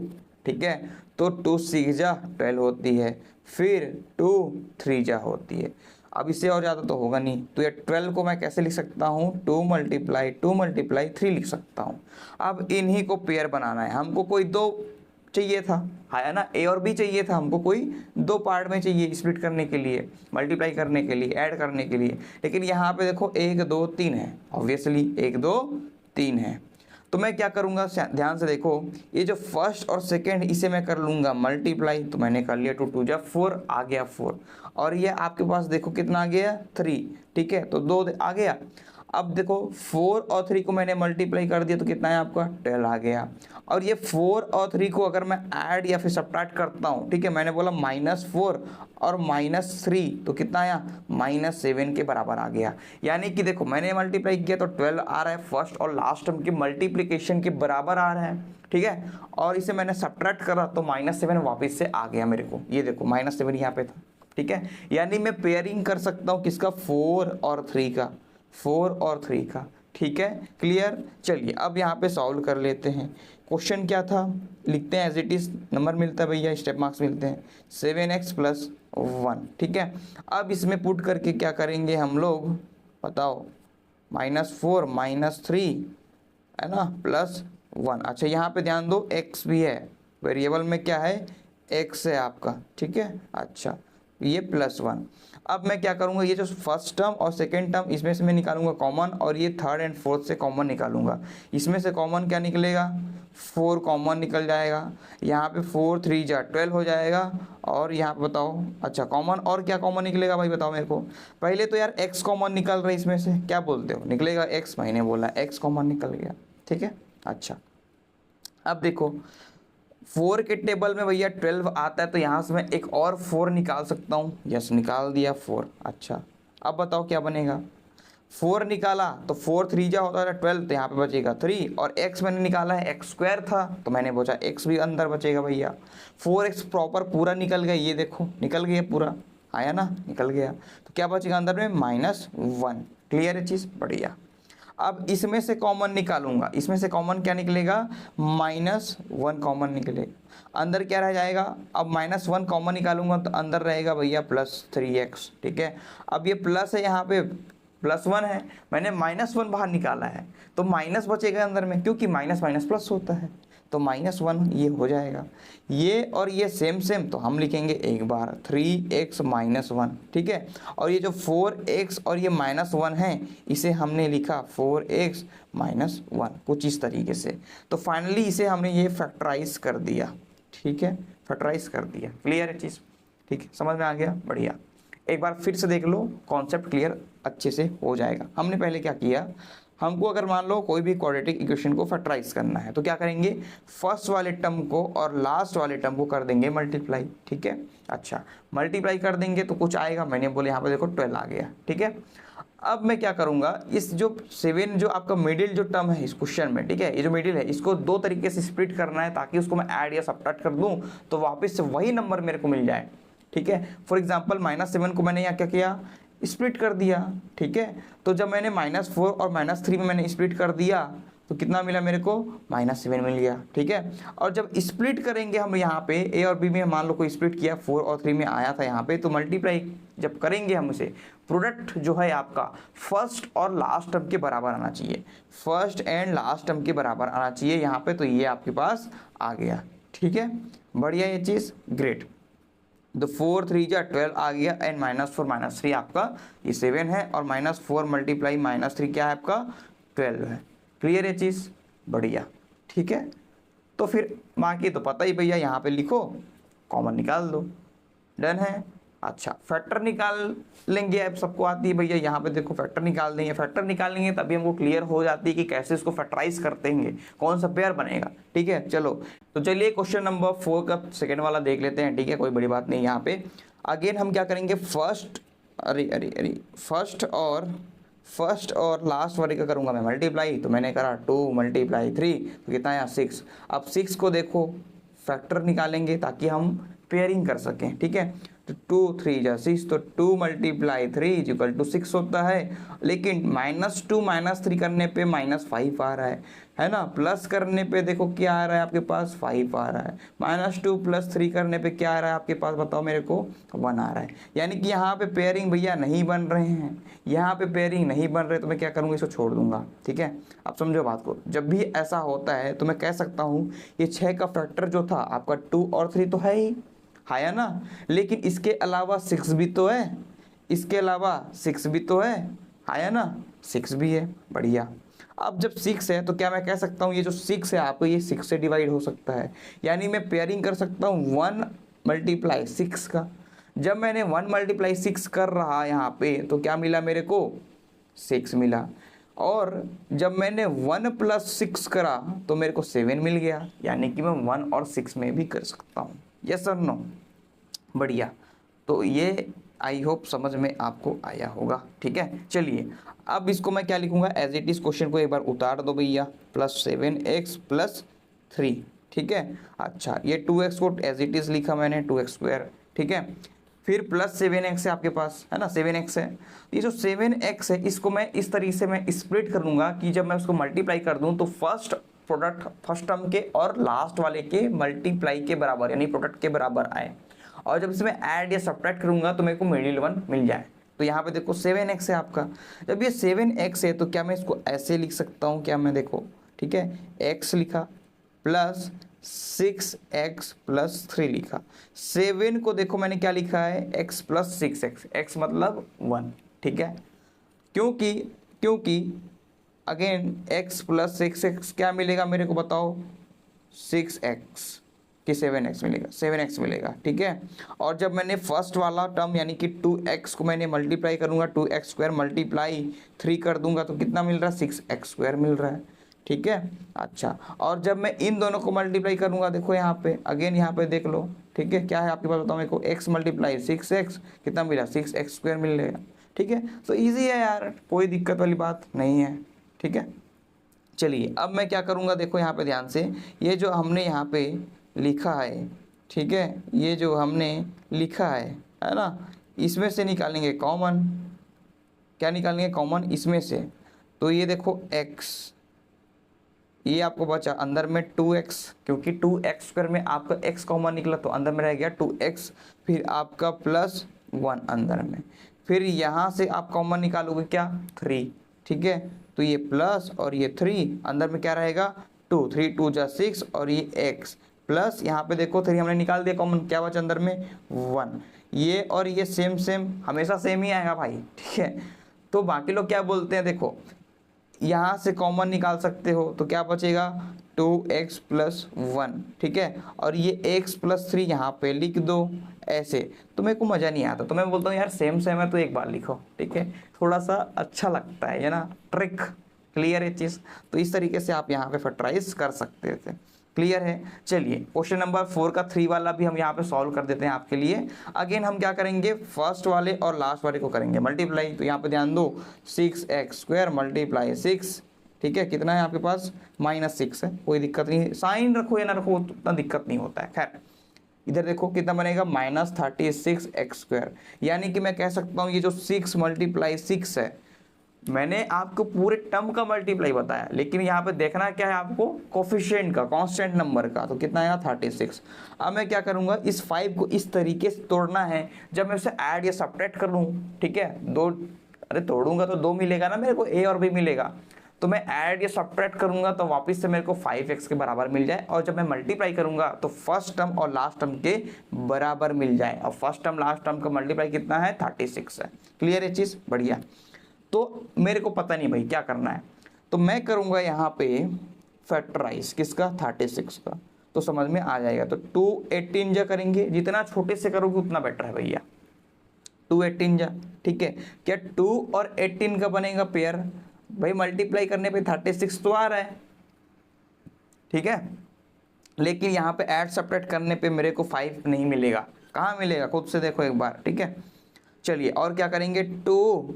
ठीक है, तो 2 6 जा 12 होती है, फिर 2 3 जा होती है। अब इससे और ज़्यादा तो होगा नहीं, तो ये 12 को मैं कैसे लिख सकता हूँ, 2 मल्टीप्लाई 3 लिख सकता हूँ। अब इन्हीं को पेयर बनाना है हमको, कोई 2 चाहिए था, है ना, ए और बी चाहिए था हमको, कोई 2 पार्ट में चाहिए स्प्लिट करने के लिए, मल्टीप्लाई करने के लिए, ऐड करने के लिए। लेकिन यहाँ पे देखो 1 2 3 है, ऑब्वियसली 1 2 3 है। तो मैं क्या करूँगा, ध्यान से देखो, ये जो फर्स्ट और सेकेंड इसे मैं कर लूँगा मल्टीप्लाई, तो मैंने कर लिया 2 2 जा 4 आ गया 4, और ये आपके पास देखो कितना आ गया 3, ठीक है, तो 2 आ गया। अब देखो 4 और 3 को मैंने मल्टीप्लाई कर दिया तो कितना है आपका 12 आ गया। और ये 4 और 3 को अगर मैं ऐड या फिर सब्ट्रैक्ट करता हूँ, ठीक है, मैंने बोला -4 और -3 तो कितना आया -7 के बराबर आ गया। यानी कि देखो मैंने मल्टीप्लाई किया तो 12 आ रहा है, फर्स्ट और लास्ट टर्म के मल्टीप्लिकेशन के बराबर आ रहा है, ठीक है, और इसे मैंने सब्ट्रैक्ट करा तो -7 वापस से आ गया मेरे को, ये देखो -7 यहाँ पे था, ठीक है। यानी मैं पेयरिंग कर सकता हूँ किसका, 4 और 3 का, 4 और 3 का, ठीक है, क्लियर। चलिए अब यहाँ पे सॉल्व कर लेते हैं। क्वेश्चन क्या था, लिखते हैं एज इट इज, नंबर मिलता है भैया, स्टेप मार्क्स मिलते हैं 7x + 1, ठीक है। अब इसमें पुट करके क्या करेंगे हम लोग, बताओ, -4 -3 है ना +1। अच्छा यहाँ पे ध्यान दो x भी है, वेरिएबल में क्या है x है आपका, ठीक है। अच्छा ये +1। अब मैं क्या करूँगा, ये जो फर्स्ट टर्म और सेकेंड टर्म इसमें से मैं निकालूंगा कॉमन, और ये थर्ड एंड फोर्थ से कॉमन निकालूंगा। इसमें से कॉमन क्या निकलेगा, 4 कॉमन निकल जाएगा, यहाँ पे 4 3 जा 12 हो जाएगा, और यहाँ पे बताओ, अच्छा कॉमन और क्या कॉमन निकलेगा भाई बताओ मेरे को। पहले तो यार x कॉमन निकल रहा है इसमें से, क्या बोलते हो, निकलेगा x, मैंने बोला x कॉमन निकल गया, ठीक है। अच्छा अब देखो 4 के टेबल में भैया 12 आता है, तो यहाँ से मैं एक और 4 निकाल सकता हूँ। यस, निकाल दिया 4। अच्छा, अब बताओ क्या बनेगा। 4 निकाला तो 4 3 जा होता है 12, तो यहाँ पे बचेगा 3, और x मैंने निकाला है x स्क्वायर था, तो मैंने बोला x भी अंदर बचेगा भैया। 4x प्रॉपर पूरा निकल गया, ये देखो निकल गया पूरा, आया ना, निकल गया। तो क्या बचेगा अंदर में, -1। क्लियर है चीज़, बढ़िया। अब इसमें से कॉमन निकालूंगा, इसमें से कॉमन क्या निकलेगा, -1 कॉमन निकलेगा। अंदर क्या रह जाएगा, अब -1 कॉमन निकालूंगा तो अंदर रहेगा भैया +3x। ठीक है, अब ये प्लस है, यहाँ पे +1 है, मैंने -1 बाहर निकाला है, तो माइनस बचेगा अंदर में, क्योंकि माइनस माइनस प्लस होता है, तो -1 ये हो जाएगा। ये और ये सेम सेम, तो हम लिखेंगे एक बार 3x -1। ठीक है, और ये जो 4x और ये -1 है, इसे हमने लिखा 4x -1, कुछ इस तरीके से। तो फाइनली इसे हमने ये फैक्टराइज कर दिया। ठीक है, फैक्टराइज कर दिया। क्लियर है चीज़, ठीक है, समझ में आ गया, बढ़िया। एक बार फिर से देख लो, कॉन्सेप्ट क्लियर अच्छे से हो जाएगा। हमने पहले क्या किया, हमको अगर मान लो कोई भी क्वाड्रेटिक इक्वेशन को फैक्टराइज करना है, तो क्या करेंगे, फर्स्ट वाले टर्म को और लास्ट वाले टर्म को कर देंगे मल्टीप्लाई। ठीक है, अच्छा, मल्टीप्लाई कर देंगे तो कुछ आएगा, मैंने बोले यहाँ पे देखो 12 आ गया। ठीक है, अब मैं क्या करूँगा, इस जो 7 जो आपका मिडिल जो टर्म है इस क्वेश्चन में, ठीक है, ये जो मिडिल है इसको 2 तरीके से स्प्लिट करना है, ताकि उसको मैं ऐड या सब्ट्रैक्ट कर दूँ तो वापस से वही नंबर मेरे को मिल जाए। ठीक है, फॉर एग्जाम्पल -7 को मैंने यहाँ क्या किया, स्प्लिट कर दिया। ठीक है, तो जब मैंने -4 और -3 में मैंने स्प्लिट कर दिया तो कितना मिला मेरे को, -7 मिल गया। ठीक है, और जब स्प्लिट करेंगे हम यहाँ पे ए और बी में, मान लो कोई स्प्लिट किया 4 और 3 में आया था यहाँ पे, तो मल्टीप्लाई जब करेंगे हम उसे, प्रोडक्ट जो है आपका फर्स्ट और लास्ट टर्म के बराबर आना चाहिए, फर्स्ट एंड लास्ट टर्म के बराबर आना चाहिए यहाँ पे, तो ये आपके पास आ गया। ठीक है, बढ़िया ये चीज़, ग्रेट। तो 4 3 जा 12 आ गया, एंड -4 -3 आपका ये 7 है, और -4 मल्टीप्लाई -3 क्या है आपका 12 है। क्लियर है चीज़, बढ़िया। ठीक है, तो फिर बाकी तो पता ही भैया, यहाँ पे लिखो, कॉमन निकाल दो, डन है। अच्छा, फैक्टर निकाल लेंगे, अब सबको आती है भैया, यहाँ पे देखो फैक्टर निकाल देंगे, फैक्टर निकालेंगे तभी हमको क्लियर हो जाती है कि कैसे इसको फैक्टराइज करते हैं, कौन सा पेयर बनेगा। ठीक है, चलो तो चलिए क्वेश्चन नंबर 4 का सेकेंड वाला देख लेते हैं। ठीक है, कोई बड़ी बात नहीं। यहाँ पे अगेन हम क्या करेंगे, फर्स्ट और लास्ट वाले का करूँगा मैं मल्टीप्लाई, तो मैंने करा 2 × 3, तो कितना आया 6। अब 6 को देखो फैक्टर निकालेंगे ताकि हम पेयरिंग कर सकें। ठीक है, तो 2 3 जा 6, तो 2 × 3 = 6 होता है, लेकिन -2 -3 करने पे -5 आ रहा है ना, प्लस करने पे देखो क्या आ रहा है आपके पास, 5 आ रहा है, -2 + 3 करने पे क्या आ रहा है आपके पास, बताओ मेरे को, 1 आ रहा है। यानी कि यहाँ पे पेयरिंग भैया नहीं बन रहे हैं, यहाँ पे पेयरिंग नहीं बन रहे, तो मैं क्या करूँगा, इसको छोड़ दूंगा। ठीक है, अब समझो बात को, जब भी ऐसा होता है तो मैं कह सकता हूँ ये 6 का फैक्टर जो था आपका 2 और 3 तो है ही, है ना, लेकिन इसके अलावा 6 भी तो है, इसके अलावा 6 भी तो है ना, 6 भी है, बढ़िया। अब जब 6 है तो क्या मैं कह सकता हूँ ये जो 6 है आपको, ये 6 से डिवाइड हो सकता है, यानी मैं पेयरिंग कर सकता हूँ 1 × 6 का। जब मैंने 1 × 6 कर रहा यहाँ पे, तो क्या मिला मेरे को, 6 मिला, और जब मैंने 1 + 6 करा तो मेरे को 7 मिल गया, यानी कि मैं 1 और 6 में भी कर सकता हूँ। यस और नो, बढ़िया। तो ये आई होप समझ में आपको आया होगा। ठीक है, चलिए अब इसको मैं क्या लिखूंगा, एज इट इज क्वेश्चन को एक बार उतार दो भैया, +7x + 3। ठीक है, अच्छा, ये 2x को एज इट इज लिखा मैंने, 2x²। ठीक है, फिर +7x है आपके पास, है ना, 7x है। ये जो 7x है इसको मैं इस तरीके से मैं स्प्लिट कर लूँगा कि जब मैं उसको मल्टीप्लाई कर दूँ तो फर्स्ट प्रोडक्ट फर्स्ट टर्म के और लास्ट वाले के मल्टीप्लाई के बराबर, यानी प्रोडक्ट के बराबर आए, और जब इसमें ऐड या सब्ट्रैक्ट करूँगा तो मेरे को मिडिल वन मिल जाए। तो यहाँ पे देखो 7x है आपका, जब ये 7x है तो क्या मैं इसको ऐसे लिख सकता हूँ, क्या मैं देखो, ठीक है, x लिखा प्लस 6x + 3 लिखा, 7 को देखो मैंने क्या लिखा है, x + 6x, x मतलब 1। ठीक है, क्योंकि अगेन x + 6x क्या मिलेगा मेरे को बताओ, 6x कि 7x मिलेगा, 7x मिलेगा। ठीक है, और जब मैंने फर्स्ट वाला टर्म यानी कि 2x को मैंने मल्टीप्लाई करूँगा, 2x² × 3 कर दूंगा तो कितना मिल रहा है, 6x² मिल रहा है। ठीक है। अच्छा, और जब मैं इन दोनों को मल्टीप्लाई करूंगा, देखो यहाँ पे अगेन यहाँ पे देख लो, ठीक है, क्या है आपके पास बताओ मेरे को, x मल्टीप्लाई 6x कितना मिला, 6x² मिलेगा, ठीक है। तो ईजी है यार, कोई दिक्कत वाली बात नहीं है, ठीक है। चलिए अब मैं क्या करूँगा, देखो यहाँ पे ध्यान से, ये जो हमने यहाँ पे लिखा है, ठीक है, ये जो हमने लिखा है ना, इसमें से निकालेंगे कॉमन, क्या निकालेंगे कॉमन इसमें से, तो ये देखो x, ये आपको बचा अंदर में 2x, क्योंकि 2x² में आपका x कॉमन निकला तो अंदर में रह गया 2x, फिर आपका +1 अंदर में, फिर यहाँ से आप कॉमन निकालोगे क्या 3, ठीक है, तो ये प्लस और ये 3 अंदर में क्या रहेगा 2, 3 2 जा 6 और ये x प्लस यहाँ पे देखो 3 हमने निकाल दिया कॉमन, क्या बचा अंदर में 1, ये और ये सेम सेम हमेशा सेम ही आएगा भाई, ठीक है। तो बाकी लोग क्या बोलते हैं, देखो यहाँ से कॉमन निकाल सकते हो तो क्या बचेगा 2x + 1, ठीक है, और ये x + 3 यहाँ पे लिख दो ऐसे, तो मेरे को मज़ा नहीं आता, तो मैं बोलता हूँ यार सेम सेम है तो एक बार लिखो, ठीक है, थोड़ा सा अच्छा लगता है ना, ट्रिक क्लियर है चीज़। तो इस तरीके से आप यहाँ पे फैक्टराइज कर सकते थे, क्लियर है। चलिए क्वेश्चन नंबर 4 का 3 वाला भी हम यहाँ पे सॉल्व कर देते हैं आपके लिए। अगेन हम क्या करेंगे, फर्स्ट वाले और लास्ट वाले को करेंगे मल्टीप्लाई, तो यहाँ पे ध्यान दो 6x² मल्टीप्लाई 6, ठीक है, कितना है आपके पास -6 है, कोई दिक्कत नहीं है, साइन रखो या ना रखो उतना दिक्कत नहीं होता है। खैर इधर देखो कितना बनेगा -36x², यानी कि मैं कह सकता हूँ ये जो 6 × 6 है, मैंने आपको पूरे टर्म का मल्टीप्लाई बताया, लेकिन यहाँ पे देखना क्या है आपको, कोफिशिएंट का, कांस्टेंट नंबर का, तो कितना आएगा 36। अब मैं क्या करूँगा, इस 5 को इस तरीके से तोड़ना है, जब मैं उसे ऐड या सब्ट्रैक्ट कर लूँ, ठीक है, दो, अरे तोड़ूंगा तो 2 मिलेगा ना मेरे को, a और b मिलेगा, तो मैं ऐड या सब्ट्रैक्ट करूंगा तो वापस से मेरे को 5x के बराबर मिल जाए, और जब मैं मल्टीप्लाई करूंगा तो फर्स्ट टर्म और लास्ट टर्म के बराबर मिल जाए, और फर्स्ट टर्म लास्ट टर्म का मल्टीप्लाई कितना है 36 है। क्लियर है चीज़, बढ़िया। तो मेरे को पता नहीं भाई क्या करना है, तो मैं करूंगा यहाँ पे फैक्टराइज किसका 36 का, तो समझ में आ जाएगा। तो 2 18 जा करेंगे, जितना छोटे से करोगे उतना बेटर है भैया, 2 18 जा, ठीक है। क्या 2 और 18 का बनेगा पेयर, भाई मल्टीप्लाई करने पे 36 तो आ रहा है, ठीक है, लेकिन यहाँ पे ऐड सब्ट्रैक्ट करने पे मेरे को 5 नहीं मिलेगा, कहाँ मिलेगा खुद से देखो एक बार, ठीक है। चलिए और क्या करेंगे, 2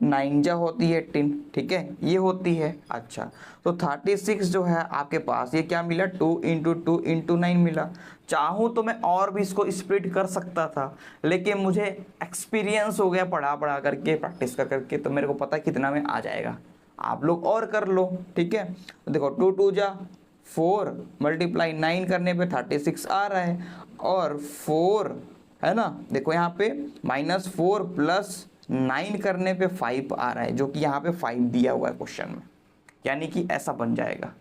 9 जा होती है 18, ठीक है, ये होती है। अच्छा तो 36 जो है आपके पास, ये क्या मिला 2 × 2 × 9 मिला। चाहूँ तो मैं और भी इसको स्प्लिट कर सकता था, लेकिन मुझे एक्सपीरियंस हो गया पढ़ा पढ़ा करके, प्रैक्टिस कर करके, तो मेरे को पता है कितना में आ जाएगा, आप लोग और कर लो, ठीक है। तो देखो 2 2 जा 4 मल्टीप्लाई 9 करने पे 36 आ रहा है, और 4 है ना, देखो यहाँ पे -4 + 9 करने पे 5 आ रहा है, जो कि यहाँ पे 5 दिया हुआ है क्वेश्चन में, यानी कि ऐसा बन जाएगा,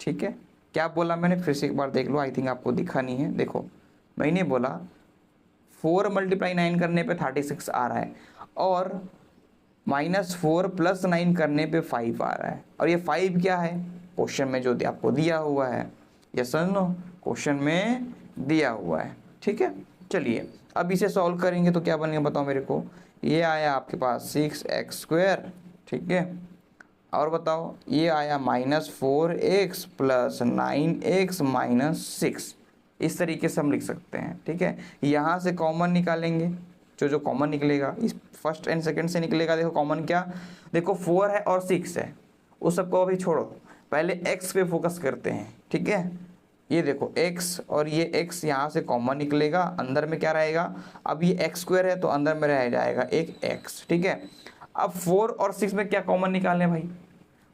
ठीक है। क्या बोला मैंने, फिर से एक बार देख लो, आई थिंक आपको दिखा नहीं है, देखो मैंने बोला 4 × 9 करने पे 36 आ रहा है, और -4 + 9 करने पे 5 आ रहा है, और ये 5 क्या है क्वेश्चन में जो आपको दिया हुआ है, ये समझो क्वेश्चन में दिया हुआ है, ठीक है। चलिए अब इसे सॉल्व करेंगे तो क्या बनेगा बताओ मेरे को, ये आया आपके पास 6x², ठीक है, और बताओ ये आया -4x + 9x - 6, इस तरीके से हम लिख सकते हैं, ठीक है। यहाँ से कॉमन निकालेंगे, जो कॉमन निकलेगा इस फर्स्ट एंड सेकंड से निकलेगा, देखो कॉमन क्या, देखो 4 है और 6 है, उस सबको अभी छोड़ो, पहले x पे फोकस करते हैं, ठीक है। ये देखो x और ये x यहाँ से कॉमन निकलेगा, अंदर में क्या रहेगा, अब ये x² है तो अंदर में रह जाएगा एक x, ठीक है। अब 4 और 6 में क्या कॉमन निकालें भाई,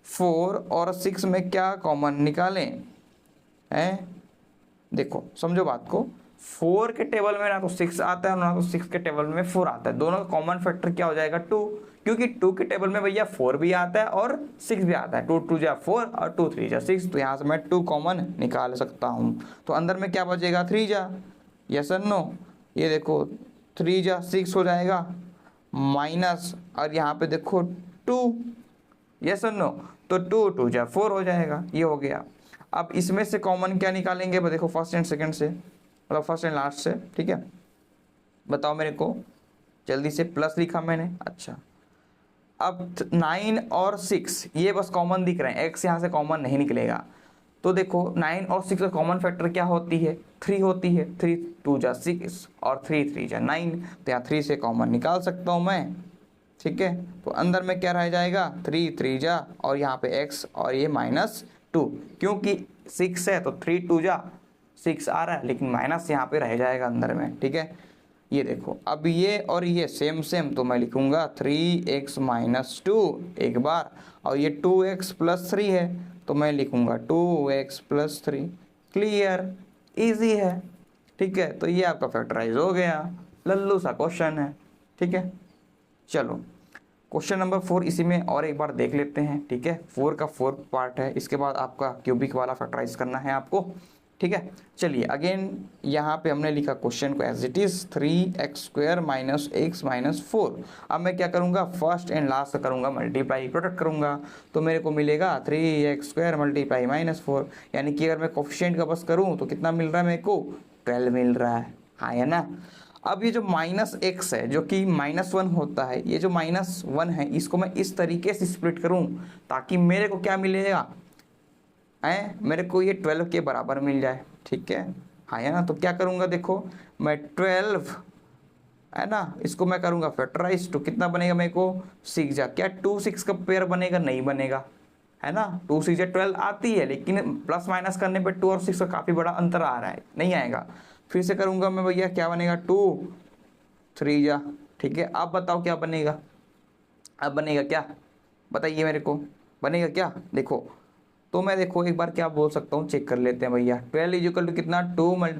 4 और 6 में क्या कॉमन निकालें हैं, देखो समझो बात को, 4 के टेबल में ना तो 6 आता है ना तो 6 के टेबल में 4 आता है, दोनों का कॉमन फैक्टर क्या हो जाएगा 2, क्योंकि 2 के टेबल में भैया 4 भी आता है और 6 भी आता है, 2 2 जा 4 और 2 3 जा 6, तो यहाँ से मैं 2 कॉमन निकाल सकता हूँ, तो अंदर में क्या बचेगा 3 जा, यस और नो, ये देखो 3 जा 6 हो जाएगा, माइनस और यहाँ पे देखो 2, यस और नो, तो 2 2 जा 4 हो जाएगा, ये हो गया। अब इसमें से कॉमन क्या निकालेंगे, देखो फर्स्ट एंड सेकंड से, मतलब फर्स्ट एंड लास्ट से, ठीक है, बताओ मेरे को जल्दी से, प्लस लिखा मैंने, अच्छा अब 9 और 6 ये बस कॉमन दिख रहे हैं, x यहाँ से कॉमन नहीं निकलेगा। तो देखो 9 और 6 का कॉमन फैक्टर क्या होती है, 3 होती है। 3 2 जा 6 और 3 3 जा 9, तो यहाँ 3 से कॉमन निकाल सकता हूँ मैं, ठीक है। तो अंदर में क्या रह जाएगा, 3 3 जा और यहाँ पे x और ये -2, क्योंकि 6 है तो 3 2 जा 6 आ रहा है, लेकिन माइनस यहाँ पे रह जाएगा अंदर में, ठीक है। ये देखो अब ये और ये सेम सेम, तो मैं लिखूंगा 3x - 2 एक बार, और ये 2x + 3 है तो मैं लिखूंगा 2x + 3। क्लियर, इजी है, ठीक है। तो ये आपका फैक्टराइज हो गया, लल्लू सा क्वेश्चन है, ठीक है। चलो क्वेश्चन नंबर 4 इसी में और एक बार देख लेते हैं, ठीक है। 4 का 4 पार्ट है, इसके बाद आपका क्यूबिक वाला फैक्टराइज करना है आपको, ठीक है। चलिए अगेन यहाँ पे हमने लिखा क्वेश्चन को as it is 3x² - x - 4। अब मैं क्या करूँगा, फर्स्ट एंड लास्ट करूँगा मल्टीप्लाई, प्रोडक्ट करूँगा, तो मेरे को मिलेगा 3x² × -4, यानी कि अगर मैं कोफिशिएंट का बस करूँ तो कितना मिल रहा है मेरे को, 12 मिल रहा है, हाँ है ना। अब ये जो -x है जो कि -1 होता है, ये जो -1 है इसको मैं इस तरीके से स्प्लिट करूँ ताकि मेरे को क्या मिलेगा, मेरे को ये 12 के बराबर मिल जाए, ठीक है, हाँ है ना। तो क्या करूँगा, देखो मैं 12 है ना, इसको मैं करूँगा फैक्टराइज, तो कितना बनेगा मेरे को 6 जा, क्या 2 6 का पेयर बनेगा, नहीं बनेगा, है ना। 2 6 जा 12 आती है, लेकिन प्लस माइनस करने पे 2 और 6 का काफ़ी बड़ा अंतर आ रहा है, नहीं आएगा। फिर से करूँगा मैं भैया, क्या बनेगा 2 3 जा, ठीक है। अब बताओ क्या बनेगा, अब बनेगा क्या, बताइए मेरे को, बनेगा क्या, देखो तो मैं देखो एक बार क्या बोल सकता हूँ, चेक कर लेते हैं भैया। 12 = कितना, 2 ×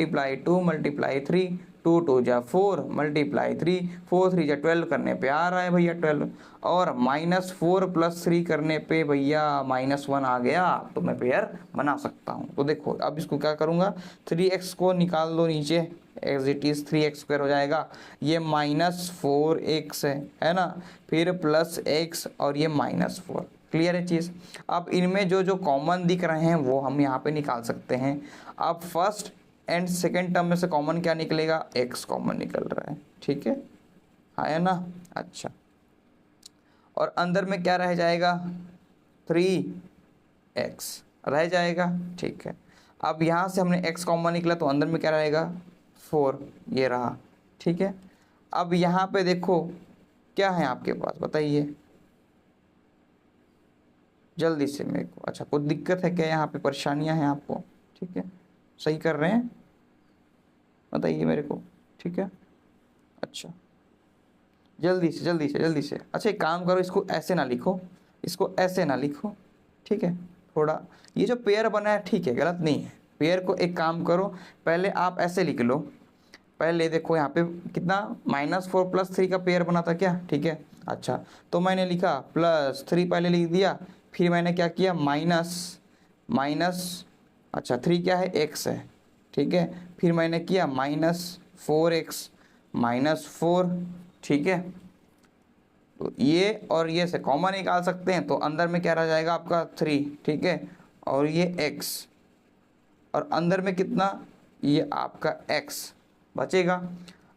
2 × 3, 2 2 जा 4 × 3, 4 3 जा 12 करने पे आ रहा है भैया 12, और -4 + 3 करने पे भैया -1 आ गया, तो मैं पेयर बना सकता हूँ। तो देखो अब इसको क्या करूँगा, 3x को निकाल दो नीचे, एज इट इज 3x² हो जाएगा, ये -4x है ना, फिर +x और ये -4। क्लियर है चीज़। अब इनमें जो जो कॉमन दिख रहे हैं वो हम यहाँ पे निकाल सकते हैं। अब फर्स्ट एंड सेकंड टर्म में से कॉमन क्या निकलेगा, x कॉमन निकल रहा है, ठीक है, हाँ है ना। अच्छा, और अंदर में क्या रह जाएगा, 3x रह जाएगा, ठीक है। अब यहाँ से हमने x कॉमन निकला तो अंदर में क्या रहेगा, 4, ये रहा, ठीक है। अब यहाँ पे देखो क्या है आपके पास, बताइए जल्दी से मेरे को। अच्छा, कुछ दिक्कत है क्या, यहाँ पे परेशानियाँ हैं आपको, ठीक है, सही कर रहे हैं, बताइए मेरे को, ठीक है। अच्छा, जल्दी से जल्दी से जल्दी से। अच्छा एक काम करो, इसको ऐसे ना लिखो, इसको ऐसे ना लिखो, ठीक है। थोड़ा ये जो पेयर बना है ठीक है, गलत नहीं है। पेयर को एक काम करो, पहले आप ऐसे लिख लो, पहले देखो यहाँ पे कितना -4 + 3 का पेयर बना था क्या, ठीक है। अच्छा, तो मैंने लिखा +3 पहले लिख दिया, फिर मैंने क्या किया, माइनस अच्छा 3 क्या है, x है, ठीक है। फिर मैंने किया -4x -4, ठीक है। तो ये और ये से कॉमन निकाल सकते हैं, तो अंदर में क्या रह जाएगा आपका 3, ठीक है, और ये x, और अंदर में कितना, ये आपका x बचेगा।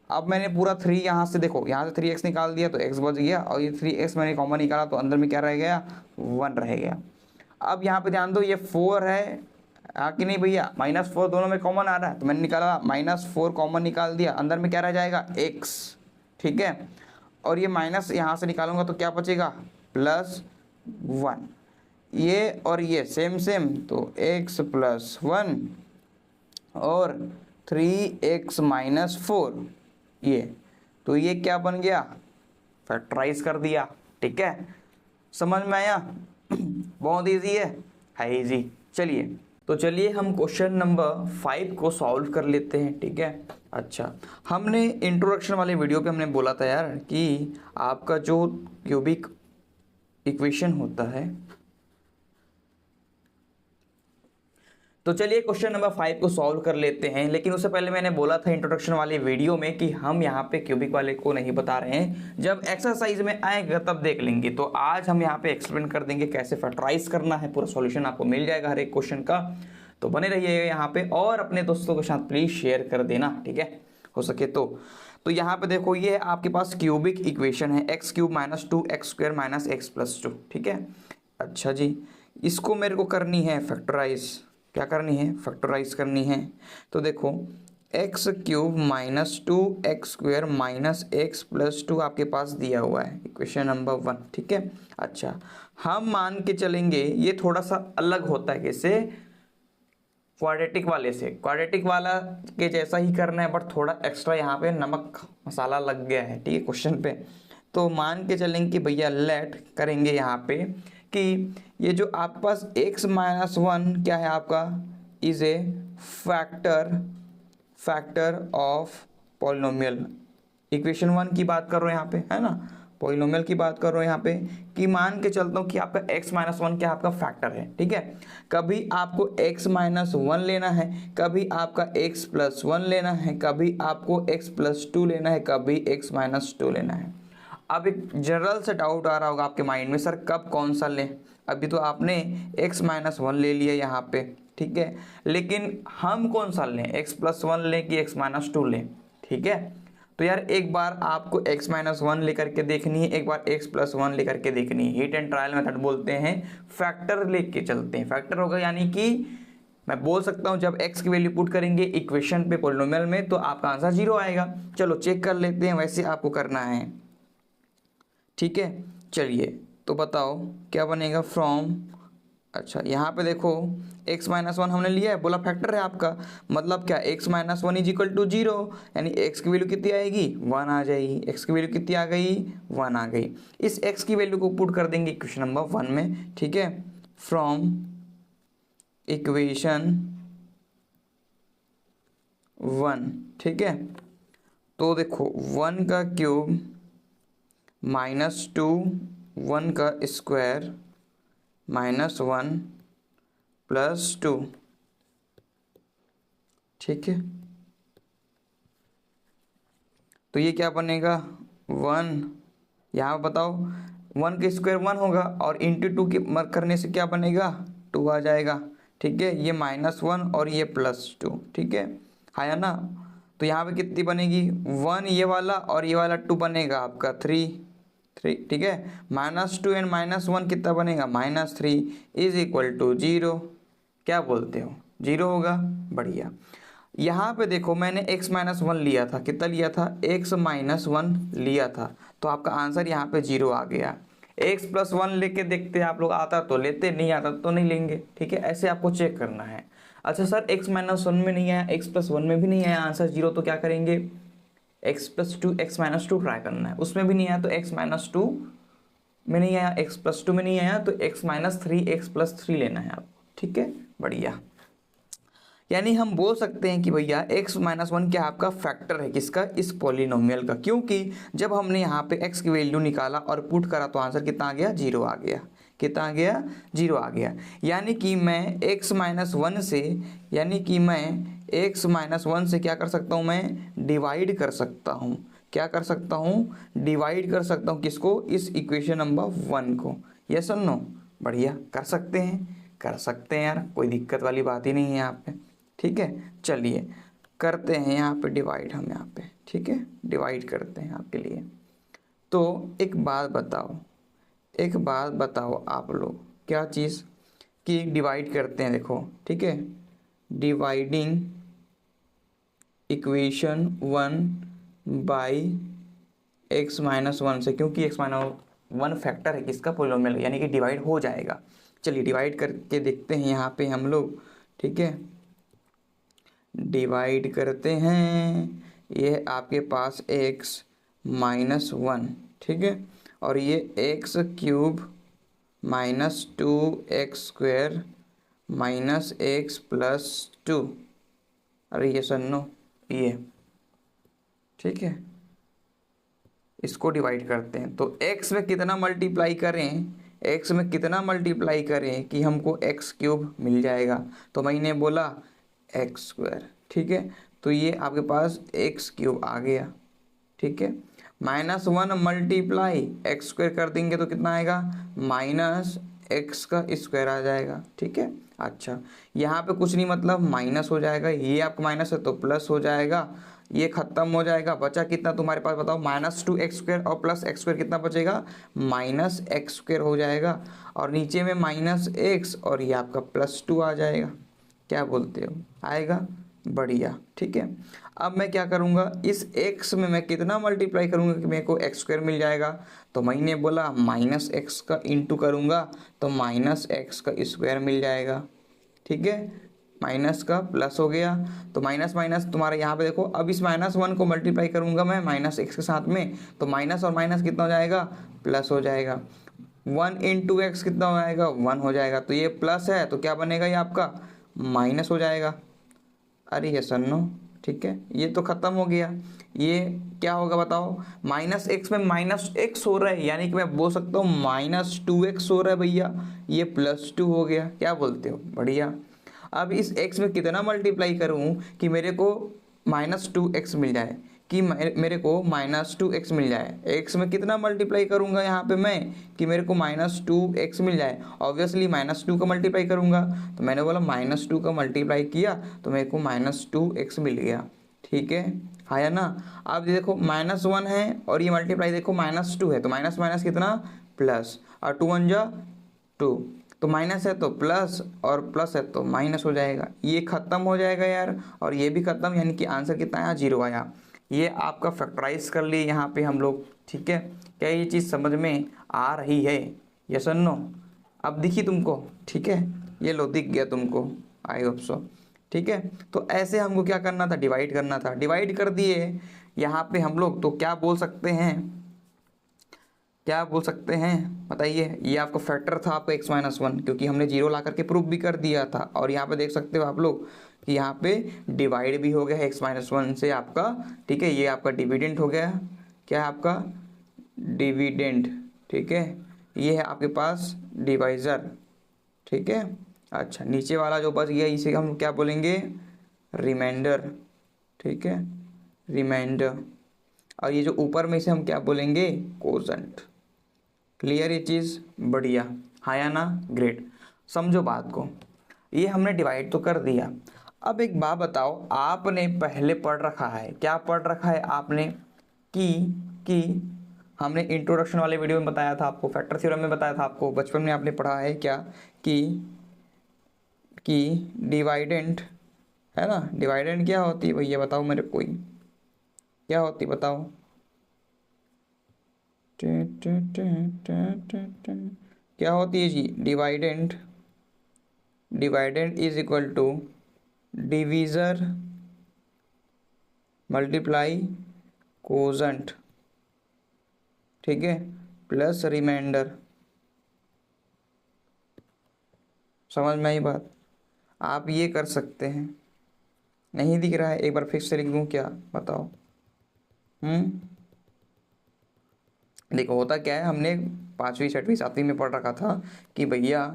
अब मैंने पूरा 3 यहाँ से देखो, यहाँ से 3x निकाल दिया तो x बच गया, और ये 3x मैंने कॉमन निकाला तो अंदर में क्या रह गया, 1 रह गया। अब यहाँ पे ध्यान दो, ये 4 है, हाँ कि नहीं भैया, -4 दोनों में कॉमन आ रहा है, तो मैंने निकाला -4 कॉमन निकाल दिया, अंदर में क्या रह जाएगा, x, ठीक है। और ये माइनस यहाँ से निकालूंगा तो क्या बचेगा, +1, ये और ये सेम सेम, तो x + 1 और 3x - 4, ये तो ये क्या बन गया, फैक्टराइज कर दिया, ठीक है। समझ में आया, बहुत इजी है इजी। चलिए तो चलिए हम क्वेश्चन नंबर 5 को सॉल्व कर लेते हैं, ठीक है। अच्छा, हमने इंट्रोडक्शन वाले वीडियो पे हमने बोला था यार कि आपका जो क्यूबिक इक्वेशन होता है, तो चलिए क्वेश्चन नंबर 5 को सॉल्व कर लेते हैं। लेकिन उससे पहले मैंने बोला था इंट्रोडक्शन वाले वीडियो में कि हम यहाँ पे क्यूबिक वाले को नहीं बता रहे हैं, जब एक्सरसाइज में आएगा तब देख लेंगे। तो आज हम यहाँ पे एक्सप्लेन कर देंगे कैसे फैक्टराइज करना है, पूरा सॉल्यूशन आपको मिल जाएगा हर एक क्वेश्चन का। तो बने रहिएगा यहाँ पे, और अपने दोस्तों के साथ प्लीज शेयर कर देना, ठीक है। हो सके तो यहाँ पे देखो ये आपके पास क्यूबिक इक्वेशन है, x cube minus 2x² minus x+2, ठीक है। अच्छा जी, इसको मेरे को करनी है फैक्टराइज। क्या करनी है? फैक्टराइज करनी है। तो देखो x cube minus 2x² minus x+2 आपके पास दिया हुआ है, इक्वेशन नंबर 1, ठीक है। अच्छा, हम मान के चलेंगे ये थोड़ा सा अलग होता है, कैसे? क्वाड्रेटिक वाले से, क्वाड्रेटिक वाला के जैसा ही करना है, बट थोड़ा एक्स्ट्रा यहाँ पे नमक मसाला लग गया है, ठीक है, क्वेश्चन पे। तो मान के चलेंगे कि भैया लेट करेंगे यहाँ पे कि ये जो आपके पास x-1 क्या है आपका, is a factor of polynomial. Equation 1 की बात कर रहे हो यहाँ पे, है ना, पॉलिनोमियल की बात कर रहे हो यहाँ पे कि मान के चलता हूँ कि आपका x-1 क्या आपका फैक्टर है, ठीक है। कभी आपको x-1 लेना है, कभी आपका x+1 लेना है, कभी आपको x+2 लेना है, कभी x-2 लेना है। अब एक जनरल से डाउट आ रहा होगा आपके माइंड में, सर कब कौन सा लें? अभी तो आपने x-1 ले लिया यहाँ पे, ठीक है, लेकिन हम कौन सा लें, x+1 लें कि x-2 लें? ठीक है, तो यार एक बार आपको x-1 लेकर के देखनी है, एक बार x+1 लेकर के देखनी है। हिट एंड ट्रायल मेथड बोलते हैं, फैक्टर लेके चलते हैं। फैक्टर होगा यानी कि मैं बोल सकता हूं जब x की वैल्यू पुट करेंगे इक्वेशन पे पॉलिनोमियल में तो आपका आंसर 0 आएगा। चलो चेक कर लेते हैं, वैसे आपको करना है, ठीक है। चलिए तो बताओ क्या बनेगा फ्रॉम, अच्छा यहाँ पे देखो x-1 हमने लिया है, बोला फैक्टर है आपका, मतलब क्या x-1 इज इक्वल टू 0, यानी x की वैल्यू कितनी आएगी, 1 आ जाएगी। x की वैल्यू कितनी आ गई, 1 आ गई। इस x की वैल्यू को पुट कर देंगे इक्वेशन नंबर 1 में, ठीक है। फ्रॉम इक्वेशन 1, ठीक है। तो देखो 1 का क्यूब माइनस 2, 1 का स्क्वायर माइनस 1 प्लस 2, ठीक है। तो ये क्या बनेगा, 1, यहाँ बताओ 1 का स्क्वायर 1 होगा और इंटू 2 के करने से क्या बनेगा, 2 आ जाएगा, ठीक है। ये -1 और ये +2, ठीक है, आया ना। तो यहाँ पे कितनी बनेगी, 1 ये वाला और ये वाला 2 बनेगा आपका 3, ठीक है। -2 एंड -1 कितना बनेगा, -3 इज इक्वल टू 0। क्या बोलते हो, 0 होगा, बढ़िया। यहाँ पे देखो मैंने x-1 लिया था, कितना लिया था, x-1 लिया था, तो आपका आंसर यहाँ पे 0 आ गया। x+1 लेके देखते हैं आप लोग, आता तो लेते, नहीं आता तो नहीं लेंगे, ठीक है। ऐसे आपको चेक करना है। अच्छा सर x-1 में नहीं आया, x+1 में भी नहीं आया आंसर 0, तो क्या करेंगे, x+2 x-2 ट्राई करना है, उसमें भी नहीं आया तो x-2 में नहीं आया, x+2 में नहीं आया तो x-3 x+3 लेना है आपको, ठीक है, बढ़िया। यानी हम बोल सकते हैं कि भैया x-1 क्या आपका फैक्टर है, किसका, इस पॉलिनोमियल का, क्योंकि जब हमने यहाँ पे x की वैल्यू निकाला और पुट करा तो आंसर कितना आ गया, 0 आ गया। कितना आ गया, 0 आ गया। यानी कि मैं x-1 से, यानी कि मैं x-1 से क्या कर सकता हूँ, मैं डिवाइड कर सकता हूँ। क्या कर सकता हूँ, डिवाइड कर सकता हूँ, किसको, इस इक्वेशन नंबर 1 को। यस और नो, बढ़िया, कर सकते हैं, कर सकते हैं यार, कोई दिक्कत वाली बात ही नहीं है यहाँ पे, ठीक है। चलिए करते हैं यहाँ पे डिवाइड, हम यहाँ पे, ठीक है, डिवाइड करते हैं आपके लिए। तो एक बात बताओ, एक बात बताओ आप लोग, क्या चीज़ कि डिवाइड करते हैं, देखो, ठीक है, डिवाइडिंग इक्वेशन 1 बाई x-1 से, क्योंकि x-1 फैक्टर है किसका, पॉलिनोमियल, यानी कि डिवाइड हो जाएगा। चलिए डिवाइड करके देखते हैं यहाँ पे हम लोग, ठीक है, डिवाइड करते हैं। ये आपके पास x-1, ठीक है, और ये x³ -2x² माइनस x+2, अरे ये सन्नो, ये, ठीक है, इसको डिवाइड करते हैं। तो x में कितना मल्टीप्लाई करें, x में कितना मल्टीप्लाई करें कि हमको x³ मिल जाएगा, तो मैंने बोला x², ठीक है। तो ये आपके पास x³ आ गया, ठीक है। -1 मल्टीप्लाई x² कर देंगे तो कितना आएगा, -x² आ जाएगा, ठीक है। अच्छा यहाँ पे कुछ नहीं, मतलब माइनस हो जाएगा, ये आपका माइनस है तो प्लस हो जाएगा, ये खत्म हो जाएगा, बचा कितना तुम्हारे पास बताओ, -2x² और +x² कितना बचेगा, -x² हो जाएगा, और नीचे में -x और ये आपका +2 आ जाएगा। क्या बोलते हो, आएगा, बढ़िया, ठीक है। अब मैं क्या करूँगा, इस x में मैं कितना मल्टीप्लाई करूँगा कि मेरे को x² मिल जाएगा, तो मैंने बोला -x का इंटू करूँगा तो -x² मिल जाएगा, ठीक है, माइनस का प्लस हो गया, तो माइनस माइनस तुम्हारे यहाँ पे देखो, अब इस -1 को मल्टीप्लाई करूँगा मैं -x के साथ में, तो माइनस और माइनस कितना हो जाएगा, प्लस हो जाएगा। 1 × x कितना हो जाएगा, 1 हो जाएगा, तो ये प्लस है तो क्या बनेगा, ये आपका माइनस हो जाएगा। अरे ये सन्नो, ठीक है, ये तो ख़त्म हो गया। ये क्या होगा बताओ, -x में -x हो रहा है, यानी कि मैं बोल सकता हूँ -2x हो रहा है भैया, ये +2 हो गया। क्या बोलते हो, बढ़िया। अब इस x में कितना मल्टीप्लाई करूँ कि मेरे को -2x मिल जाए, कि मेरे को -2x मिल जाए। x में कितना मल्टीप्लाई करूँगा यहाँ पे मैं कि मेरे को -2x मिल जाए, ऑब्वियसली -2 का मल्टीप्लाई करूँगा, तो मैंने बोला -2 का मल्टीप्लाई किया तो मेरे को -2x मिल गया, ठीक है, हाँ या ना। अब देखो -1 है और ये मल्टीप्लाई देखो -2 है, तो माइनस माइनस कितना, प्लस, और 2 × 2, तो माइनस है तो प्लस और प्लस है तो माइनस हो जाएगा, ये खत्म हो जाएगा यार, और ये भी खत्म, यानी कि आंसर कितना आया, 0 आया। ये आपका फैक्टराइज कर लिए यहाँ पे हम लोग, ठीक है। क्या ये चीज़ समझ में आ रही है, यस और नो, अब दिखी तुमको, ठीक है, ये लो दिख गया तुमको, आई होप सो, ठीक है। तो ऐसे हमको क्या करना था, डिवाइड करना था, डिवाइड कर दिए यहाँ पे हम लोग, तो क्या बोल सकते हैं, क्या बोल सकते हैं बताइए, ये आपका फैक्टर था आपका x-1, क्योंकि हमने 0 ला करके प्रूफ भी कर दिया था, और यहाँ पे देख सकते हो आप लोग कि यहाँ पे डिवाइड भी हो गया है x-1 से आपका, ठीक है, ये आपका डिविडेंड हो गया, क्या है आपका डिविडेंड, ठीक है, ये है आपके पास डिवाइज़र, ठीक है। अच्छा, नीचे वाला जो बच गया इसे हम क्या बोलेंगे, रिमाइंडर, ठीक है, रिमाइंडर, और ये जो ऊपर में इसे हम क्या बोलेंगे, कोसेंट। क्लियर ये चीज़, बढ़िया, हाँ या ना, ग्रेट। समझो बात को, ये हमने डिवाइड तो कर दिया। अब एक बात बताओ, आपने पहले पढ़ रखा है, क्या पढ़ रखा है आपने, कि हमने इंट्रोडक्शन वाले वीडियो में बताया था आपको, फैक्टर थ्योरम में बताया था आपको, बचपन में आपने पढ़ा है क्या, कि डिवाइडेंट है ना, डिवाइडेंट क्या होती है भैया बताओ मेरे कोई, क्या होती बताओ, क्या होती है जी, dividend, dividend is equal to divisor multiply quotient, ठीक है, प्लस रिमाइंडर। समझ में आई बात, आप ये कर सकते हैं, नहीं दिख रहा है, एक बार फिर से लिख दूँ क्या बताओ, देखो होता क्या है, हमने 5वीं 6वीं 7वीं में पढ़ रखा था कि भैया,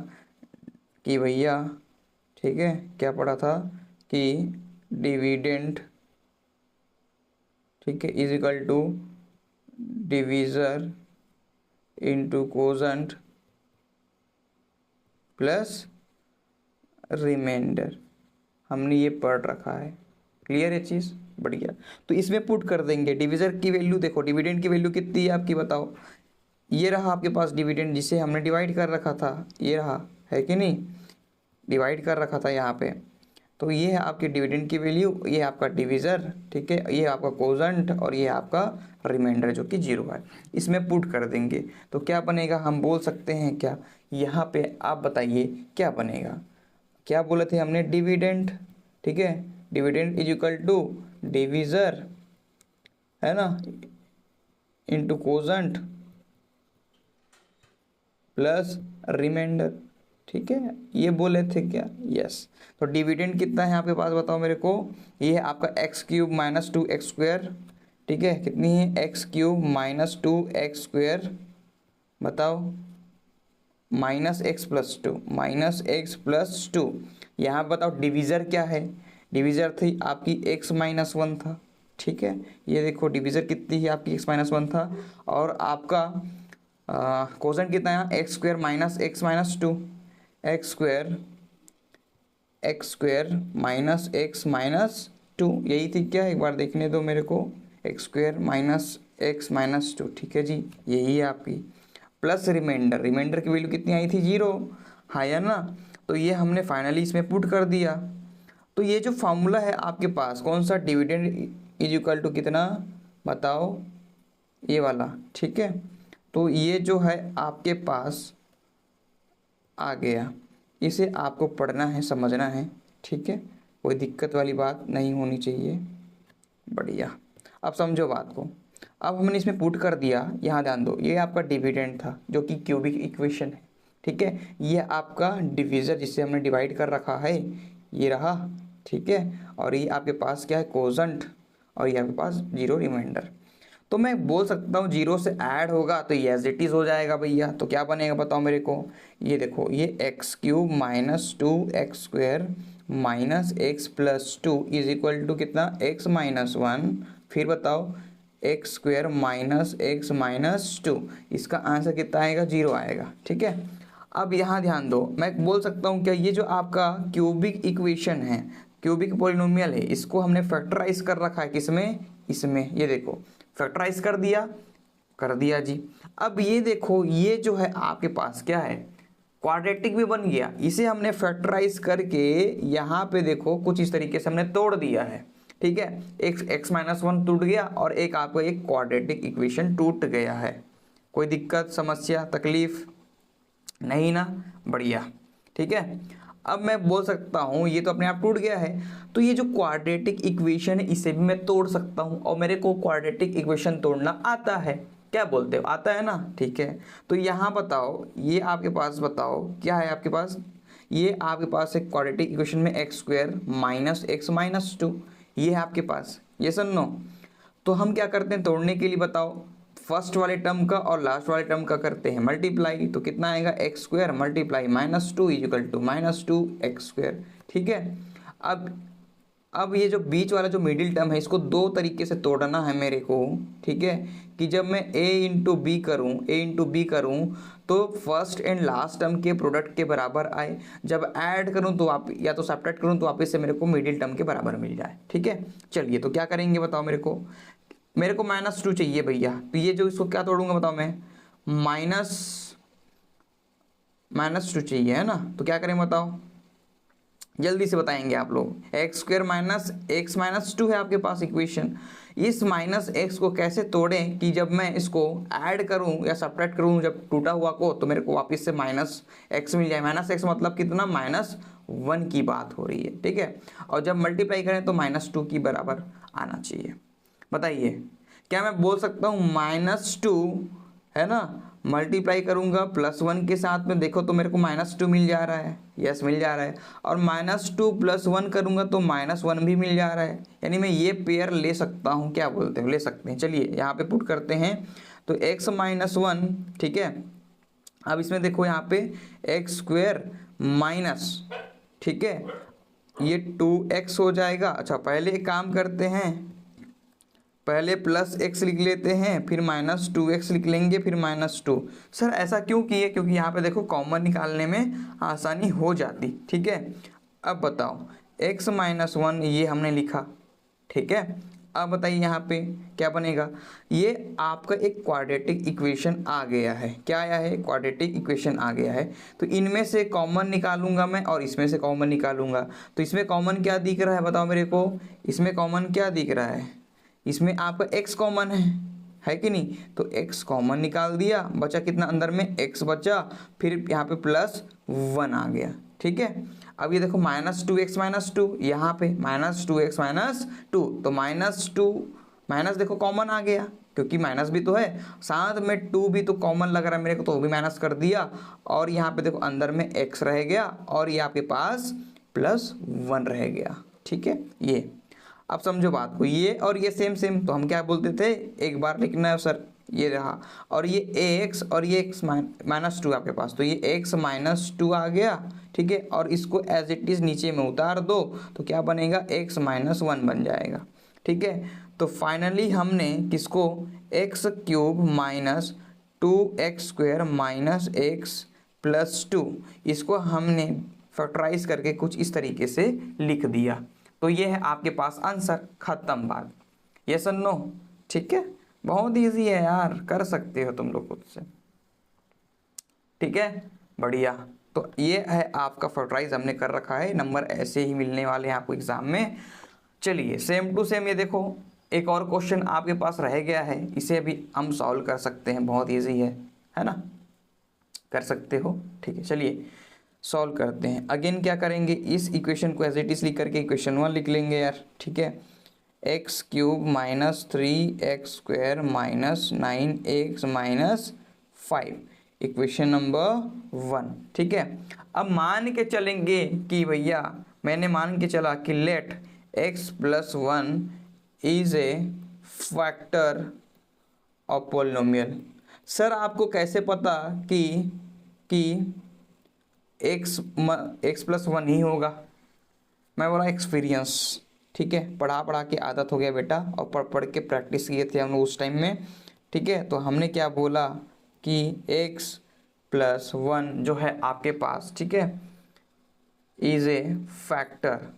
ठीक है, क्या पढ़ा था कि डिविडेंड, ठीक है, is equal to divisor into quotient plus remainder, हमने ये पढ़ रखा है। क्लियर है चीज़, बढ़िया। तो इसमें पुट कर देंगे डिवीज़र की वैल्यू, देखो डिविडेंड की वैल्यू कितनी है आपकी बताओ, ये रहा आपके पास डिविडेंड जिसे हमने डिवाइड कर रखा था, ये रहा, है कि नहीं, डिवाइड कर रखा था यहाँ पे, तो ये है आपकी डिविडेंड की वैल्यू, ये है आपका डिवीज़र, ठीक है, ये आपका कोजेंट और ये आपका रिमाइंडर जो कि 0 है, इसमें पुट कर देंगे तो क्या बनेगा, हम बोल सकते हैं क्या, यहाँ पे आप बताइए क्या बनेगा, क्या बोले थे हमने, डिविडेंड, ठीक है, dividend is equal to divisor, है ना, इंटू कोजेंट प्लस रिमाइंडर, ठीक है, ये बोले थे क्या, यस। तो डिविडेंड कितना है आपके पास बताओ मेरे को, ये है आपका x³ - 2x², ठीक है, कितनी है, x³ - 2x², बताओ, -x + 2 यहाँ बताओ डिवीज़र क्या है, डिवीज़र थी आपकी x-1 था, ठीक है, ये देखो डिवीज़र कितनी है आपकी x-1 था, और आपका कोसेंट कितना है, x² - x - 2, x² - x to, यही थी क्या, एक बार देखने दो मेरे को, x square minus x minus to, ठीक है जी, यही है आपकी, प्लस रिमाइंडर, रिमाइंडर की वैल्यू कितनी आई थी, 0, हाँ या ना। तो ये हमने फाइनली इसमें पुट कर दिया। तो ये जो फॉर्मूला है आपके पास, कौन सा, डिविडेंड इज इक्वल टू कितना, बताओ, ये वाला, ठीक है। तो ये जो है आपके पास आ गया, इसे आपको पढ़ना है, समझना है, ठीक है, कोई दिक्कत वाली बात नहीं होनी चाहिए। बढ़िया, अब समझो बात को। अब हमने इसमें पुट कर दिया, यहाँ ध्यान दो, ये आपका डिविडेंड था जो कि क्यूबिक इक्वेशन है, ठीक है। ये आपका डिविज़र जिससे हमने डिवाइड कर रखा है, ये रहा, ठीक है। और ये आपके पास क्या है, कोजेंट, और ये आपके पास जीरो रिमाइंडर। तो मैं बोल सकता हूँ जीरो से ऐड होगा तो ये एज इट इज़ हो जाएगा भैया। तो क्या बनेगा बताओ मेरे को, ये देखो, ये x cube minus two x square minus x plus two is equal to कितना, एक्स माइनस वन, फिर बताओ x square minus x minus two, इसका आंसर कितना आएगा, 0 आएगा, ठीक है। अब यहाँ ध्यान दो, मैं बोल सकता हूँ क्या, ये जो आपका क्यूबिक इक्वेशन है, क्यूबिक पॉलिनोमियल है, इसको हमने फैक्टराइज कर रखा है किसमें, इसमें, ये देखो फैक्टराइज कर दिया जी। अब ये देखो, ये जो है आपके पास क्या है, क्वाड्रेटिक भी बन गया, इसे हमने फैक्टराइज करके यहाँ पे देखो कुछ इस तरीके से हमने तोड़ दिया है, ठीक है। एक्स माइनस वन टूट गया और एक आपका एक क्वाड्रेटिक इक्वेशन टूट गया है। कोई दिक्कत, समस्या, तकलीफ नहीं ना, बढ़िया, ठीक है। अब मैं बोल सकता हूँ ये तो अपने आप टूट गया है, तो ये जो क्वाड्रेटिक इक्वेशन है इसे भी मैं तोड़ सकता हूँ, और मेरे को क्वाड्रेटिक इक्वेशन तोड़ना आता है, क्या बोलते हो, आता है ना, ठीक है। तो यहाँ बताओ, ये आपके पास बताओ क्या है आपके पास, ये आपके पास एक क्वाड्रेटिक इक्वेशन में x square minus x minus to, ये है आपके पास, ये सुन नो। तो हम क्या करते हैं तोड़ने के लिए, बताओ, फर्स्ट वाले टर्म का और लास्ट वाले टर्म का करते हैं मल्टीप्लाई, तो कितना आएगा, x square multiply minus two is equal to minus two x square, ठीक है। अब ये जो बीच वाला जो मिडिल टर्म है, इसको दो तरीके से तोड़ना है मेरे को, ठीक है, कि जब मैं a इंटू बी करूँ तो फर्स्ट एंड लास्ट टर्म के प्रोडक्ट के बराबर आए, जब ऐड करूँ तो आप या तो सब्ट्रैक्ट करूँ तो वापस से मेरे को मिडिल टर्म के बराबर मिल जाए, ठीक है। चलिए, तो क्या करेंगे बताओ मेरे को माइनस टू चाहिए भैया, तो ये जो इसको क्या तोड़ूंगा बताओ मैं, माइनस टू चाहिए, है ना। तो क्या करें बताओ, जल्दी से बताएंगे आप लोग। X square minus x minus to है आपके पास इक्वेशन, इस माइनस एक्स को कैसे तोड़ें कि जब मैं इसको ऐड करूं या सब्ट्रैक्ट करूं जब टूटा हुआ को, तो मेरे को वापस से माइनस एक्स मिल जाए। माइनस एक्स मतलब कितना, माइनस वन की बात हो रही है, ठीक है। और जब मल्टीप्लाई करें तो माइनस टू की बराबर आना चाहिए। बताइए, क्या मैं बोल सकता हूँ माइनस टू, है ना, मल्टीप्लाई करूंगा प्लस वन के साथ में, देखो तो मेरे को माइनस टू मिल जा रहा है, यस मिल जा रहा है। और माइनस टू प्लस वन करूंगा तो माइनस वन भी मिल जा रहा है, यानी मैं ये पेयर ले सकता हूँ, क्या बोलते हो, ले सकते हैं। चलिए यहाँ पे पुट करते हैं, तो एक्स माइनस वन, ठीक है। अब इसमें देखो यहाँ पे एक्स स्क्वायर माइनस, ठीक है, ये 2x हो जाएगा। अच्छा, पहले एक काम करते हैं, पहले प्लस एक्स लिख लेते हैं, फिर माइनस टू एक्स लिख लेंगे, फिर माइनस टू। सर ऐसा क्यों किए, क्योंकि यहाँ पे देखो कॉमन निकालने में आसानी हो जाती, ठीक है। अब बताओ, एक्स माइनस वन ये हमने लिखा, ठीक है। अब बताइए यहाँ पे क्या बनेगा, ये आपका एक क्वाड्रेटिक इक्वेशन आ गया है। क्या आया है, क्वाड्रेटिक इक्वेशन आ गया है। तो इनमें से कॉमन निकालूंगा मैं और इसमें से कॉमन निकालूंगा, तो इसमें कॉमन क्या दिख रहा है बताओ मेरे को, इसमें कॉमन क्या दिख रहा है, इसमें आपका x कॉमन है कि नहीं। तो x कॉमन निकाल दिया, बचा कितना अंदर में, x बचा, फिर यहाँ पे प्लस वन आ गया, ठीक है। अब ये देखो minus two x minus to, यहाँ पे minus two x minus to, तो माइनस टू माइनस देखो कॉमन आ गया, क्योंकि माइनस भी तो है, साथ में टू भी तो कॉमन लग रहा है मेरे को, तो वो भी माइनस कर दिया। और यहाँ पे देखो अंदर में x रह गया और ये आपके पास प्लस वन रह गया, ठीक है। ये अब समझो बात को, ये और ये सेम सेम, तो हम क्या बोलते थे, एक बार लिखना है सर, ये रहा, और ये एक्स और ये एक्स माइनस टू आपके पास, तो ये एक्स माइनस टू आ गया, ठीक है। और इसको एज इट इज़ नीचे में उतार दो, तो क्या बनेगा, एक्स माइनस वन बन जाएगा, ठीक है। तो फाइनली हमने किसको, x cube minus two x square minus x plus to, इसको हमने फैक्टराइज करके कुछ इस तरीके से लिख दिया। तो ये है आपके पास आंसर, खत्म बात। ये सर नो, ठीक है, बहुत इजी है यार, कर सकते हो तुम लोग खुद से, ठीक है, बढ़िया। तो ये है आपका फैक्टराइज हमने कर रखा है, नंबर ऐसे ही मिलने वाले हैं आपको एग्जाम में। चलिए सेम टू सेम ये देखो, एक और क्वेश्चन आपके पास रह गया है, इसे भी हम सॉल्व कर सकते हैं, बहुत इजी है ना, कर सकते हो, ठीक है। चलिए सॉल्व करते हैं। अगेन क्या करेंगे, इस इक्वेशन को एज इट इज लिख करके इक्वेशन 1 लिख लेंगे यार, ठीक है। X cube minus 3x² minus 9x minus 5, equation number 1, ठीक है। अब मान के चलेंगे कि भैया, मैंने मान के चला कि let x+1 is a factor of polynomial. Sir आपको कैसे पता कि x+1 ही होगा? मैं बोला एक्सपीरियंस, ठीक है, पढ़ा पढ़ा के आदत हो गया बेटा, और पढ़ पढ़ के प्रैक्टिस किए थे हम लोग उस टाइम में, ठीक है। तो हमने क्या बोला कि x+1 जो है आपके पास, ठीक है, is a factor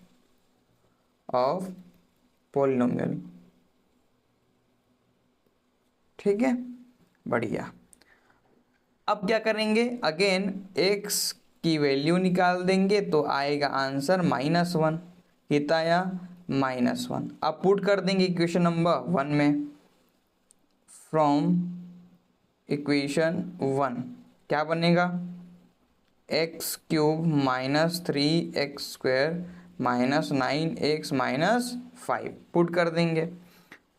of polynomial, ठीक है, बढ़िया। अब क्या करेंगे, अगेन x की वैल्यू निकाल देंगे तो आएगा आंसर -1, कितना आया, -1। अब पुट कर देंगे इक्वेशन नंबर 1 में, फ्रॉम इक्वेशन 1 क्या बनेगा, x³ minus 3x² minus 9x minus 5, put कर देंगे,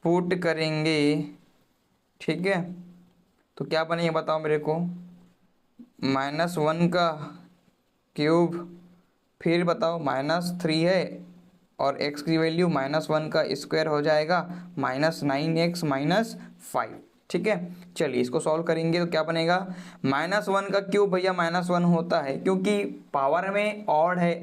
पुट करेंगे, ठीक है। तो क्या बनेगा बताओ मेरे को, -1 का क्यूब, फिर बताओ -3 है, और x की वैल्यू -1 का स्क्वायर हो जाएगा -9x माइनस 5, ठीक है। चलिए इसको सॉल्व करेंगे तो क्या बनेगा, -1 का क्यूब भैया -1 होता है, क्योंकि पावर में ऑड है,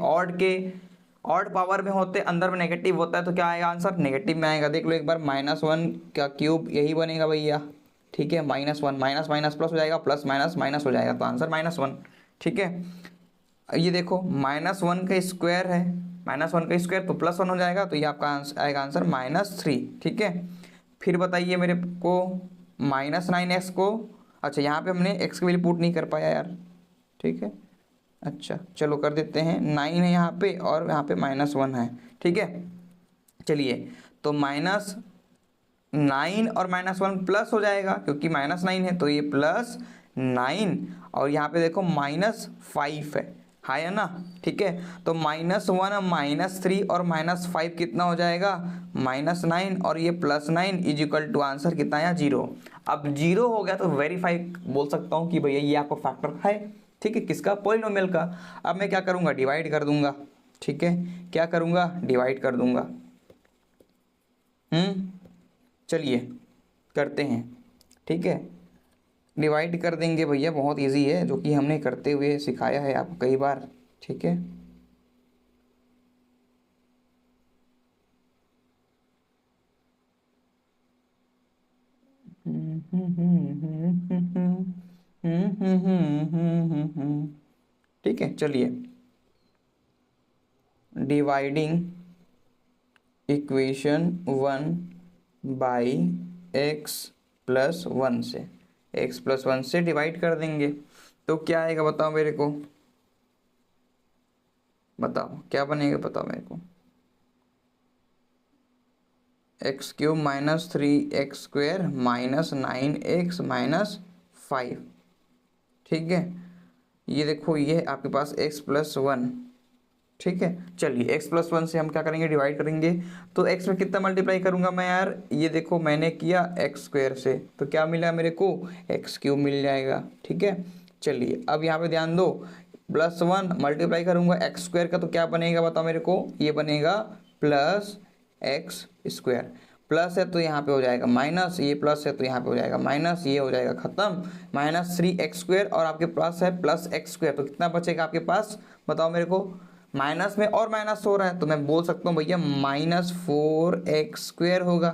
ऑड पावर में होते अंदर में नेगेटिव होता है, तो क्या आएगा आंसर, नेगेटिव में आएगा। देख लो एक बार, -1 का क्यूब यही बनेगा भैया, ठीक है, -1 माइनस माइनस प्लस हो जाएगा, प्लस माइनस माइनस हो जाएगा, तो आंसर -1, ठीक है। ये देखो -1 का स्क्वायर है, -1 का स्क्वायर तो +1 हो जाएगा, तो ये आपका आएगा आंसर -3, ठीक है। फिर बताइए मेरे को, -9x को, अच्छा यहाँ पे हमने x की वैल्यू पुट नहीं कर पाया यार, ठीक है, अच्छा चलो कर देते हैं, 9 है यहाँ पे और यहाँ पे -1 है, ठीक है। चलिए तो -9 और -1 प्लस हो जाएगा, क्योंकि -9 है तो ये +9, और यहाँ पे देखो -5 है ना, ठीक है। तो -1 -3 और -5 कितना हो जाएगा, -9, और ये +9 इज इक्वल टू आंसर कितना आया, 0। अब 0 हो गया तो वेरीफाई बोल सकता हूँ कि भैया ये आपका फैक्टर है, ठीक है, किसका, पोलिनोमियल का। अब मैं क्या करूँगा, डिवाइड कर दूंगा, ठीक है, क्या करूँगा, डिवाइड कर दूंगा। चलिए करते हैं, ठीक है, डिवाइड कर देंगे भैया, बहुत इजी है, जो कि हमने करते हुए सिखाया है आपको कई बार, ठीक है। ठीक है, चलिए डिवाइडिंग इक्वेशन 1 बाई x+1 से, x+1 से डिवाइड कर देंगे तो क्या आएगा बताओ मेरे को, बताओ क्या बनेगा, बताओ मेरे को, x³ minus 3x² minus 9x minus 5, ठीक है। ये देखो ये आपके पास x+1, ठीक है। चलिए x+1 से हम क्या करेंगे, डिवाइड करेंगे, तो x में कितना मल्टीप्लाई करूंगा मैं यार, ये देखो मैंने किया x² से, तो क्या मिला मेरे को, x³ मिल जाएगा, ठीक है। चलिए अब यहाँ पे ध्यान दो, +1 मल्टीप्लाई करूंगा x² का, तो क्या बनेगा बताओ मेरे को, ये बनेगा +x², प्लस है तो यहाँ पे हो जाएगा माइनस, ये प्लस है तो यहाँ पे हो जाएगा माइनस, ये हो जाएगा खत्म, -3x² और आपके पास है +x², तो कितना बचेगा आपके पास बताओ मेरे को, माइनस में और माइनस हो रहा है, तो मैं बोल सकता हूँ भैया -4x² होगा।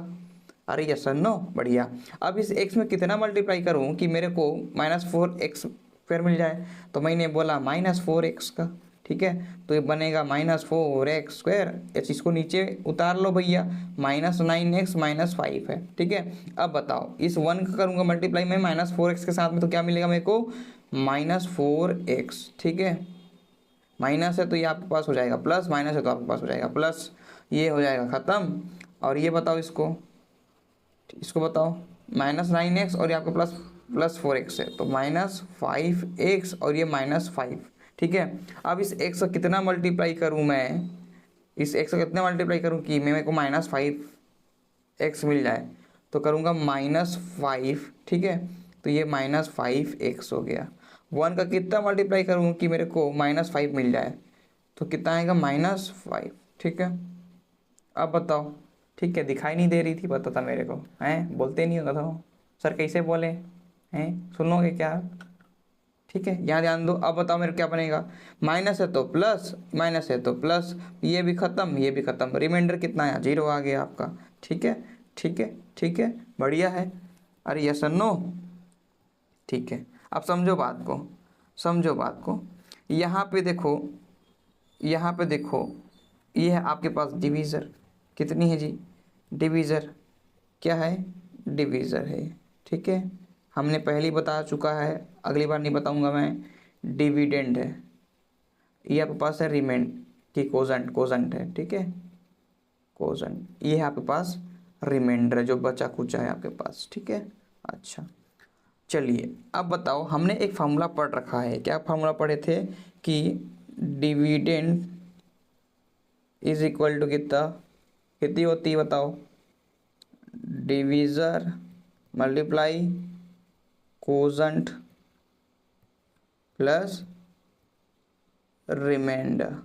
अरे यस सर नो, बढ़िया। अब इस x में कितना मल्टीप्लाई करूँ कि मेरे को -4x² मिल जाए, तो मैंने बोला -4x का, ठीक है। तो ये बनेगा -4x², इस चीज़ को नीचे उतार लो भैया, -9x -5 है, ठीक है। अब बताओ इस 1 का करूँगा मल्टीप्लाई में -4x के साथ में, तो क्या मिलेगा मेरे को, -4x, ठीक है। माइनस है तो ये आपके पास हो जाएगा प्लस, माइनस है तो आपके पास हो जाएगा प्लस, ये हो जाएगा ख़त्म। और ये बताओ इसको बताओ, -9x और ये आपका +4x है, तो -5x और ये -5, ठीक है। अब इस x का कितना मल्टीप्लाई करूँ मैं, इस x का कितना मल्टीप्लाई करूँ कि मेरे को -5x मिल जाए, तो करूँगा -5, ठीक है। तो ये -5x हो गया। 1 का कितना मल्टीप्लाई करूँ कि मेरे को -5 मिल जाए, तो कितना आएगा, -5, ठीक है। अब बताओ, ठीक है, दिखाई नहीं दे रही थी, पता था मेरे को, हैं बोलते नहीं होगा था सर, कैसे बोले हैं, सुनोगे क्या, ठीक है। यहाँ ध्यान दो। अब बताओ मेरे क्या बनेगा, माइनस है तो प्लस, माइनस है तो प्लस, ये भी ख़त्म, ये भी ख़त्म, रिमाइंडर कितना है, 0 आ गया आपका, ठीक है, ठीक है, ठीक है, बढ़िया है। अरे यस और नो, ठीक है। अब समझो बात को, समझो बात को, यहाँ पे देखो, यहाँ पे देखो, ये है आपके पास डिवीज़र, कितनी है जी, डिवीज़र, क्या है, डिवीज़र है, ठीक है। हमने पहले ही बता चुका है, अगली बार नहीं बताऊंगा मैं, डिविडेंड है, ये आपके पास है रिमेंड की कोजेंट, कोजेंट है, ठीक है, कोजेंट, ये है आपके पास रिमाइंडर है जो बचा कुचा है आपके पास, ठीक है। अच्छा चलिए अब बताओ, हमने एक फार्मूला पढ़ रखा है, क्या फार्मूला पढ़े थे कि डिविडेंड इज इक्वल टू कितनी होती है बताओ, divisor multiply quotient plus remainder,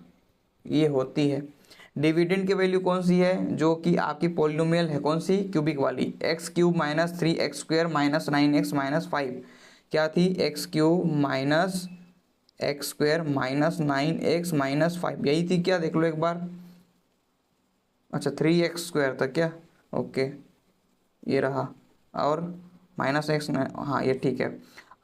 ये होती है। डिविडेंड की वैल्यू कौन सी है, जो कि आपकी पॉलिनोमियल है, कौन सी, क्यूबिक वाली, x³ - 3x² - 9x - 5, क्या थी, x³ - x² - 9x - 5, यही थी क्या, देख लो एक बार। अच्छा 3x² था क्या, ओके, ये रहा, और -x, हाँ ये ठीक है।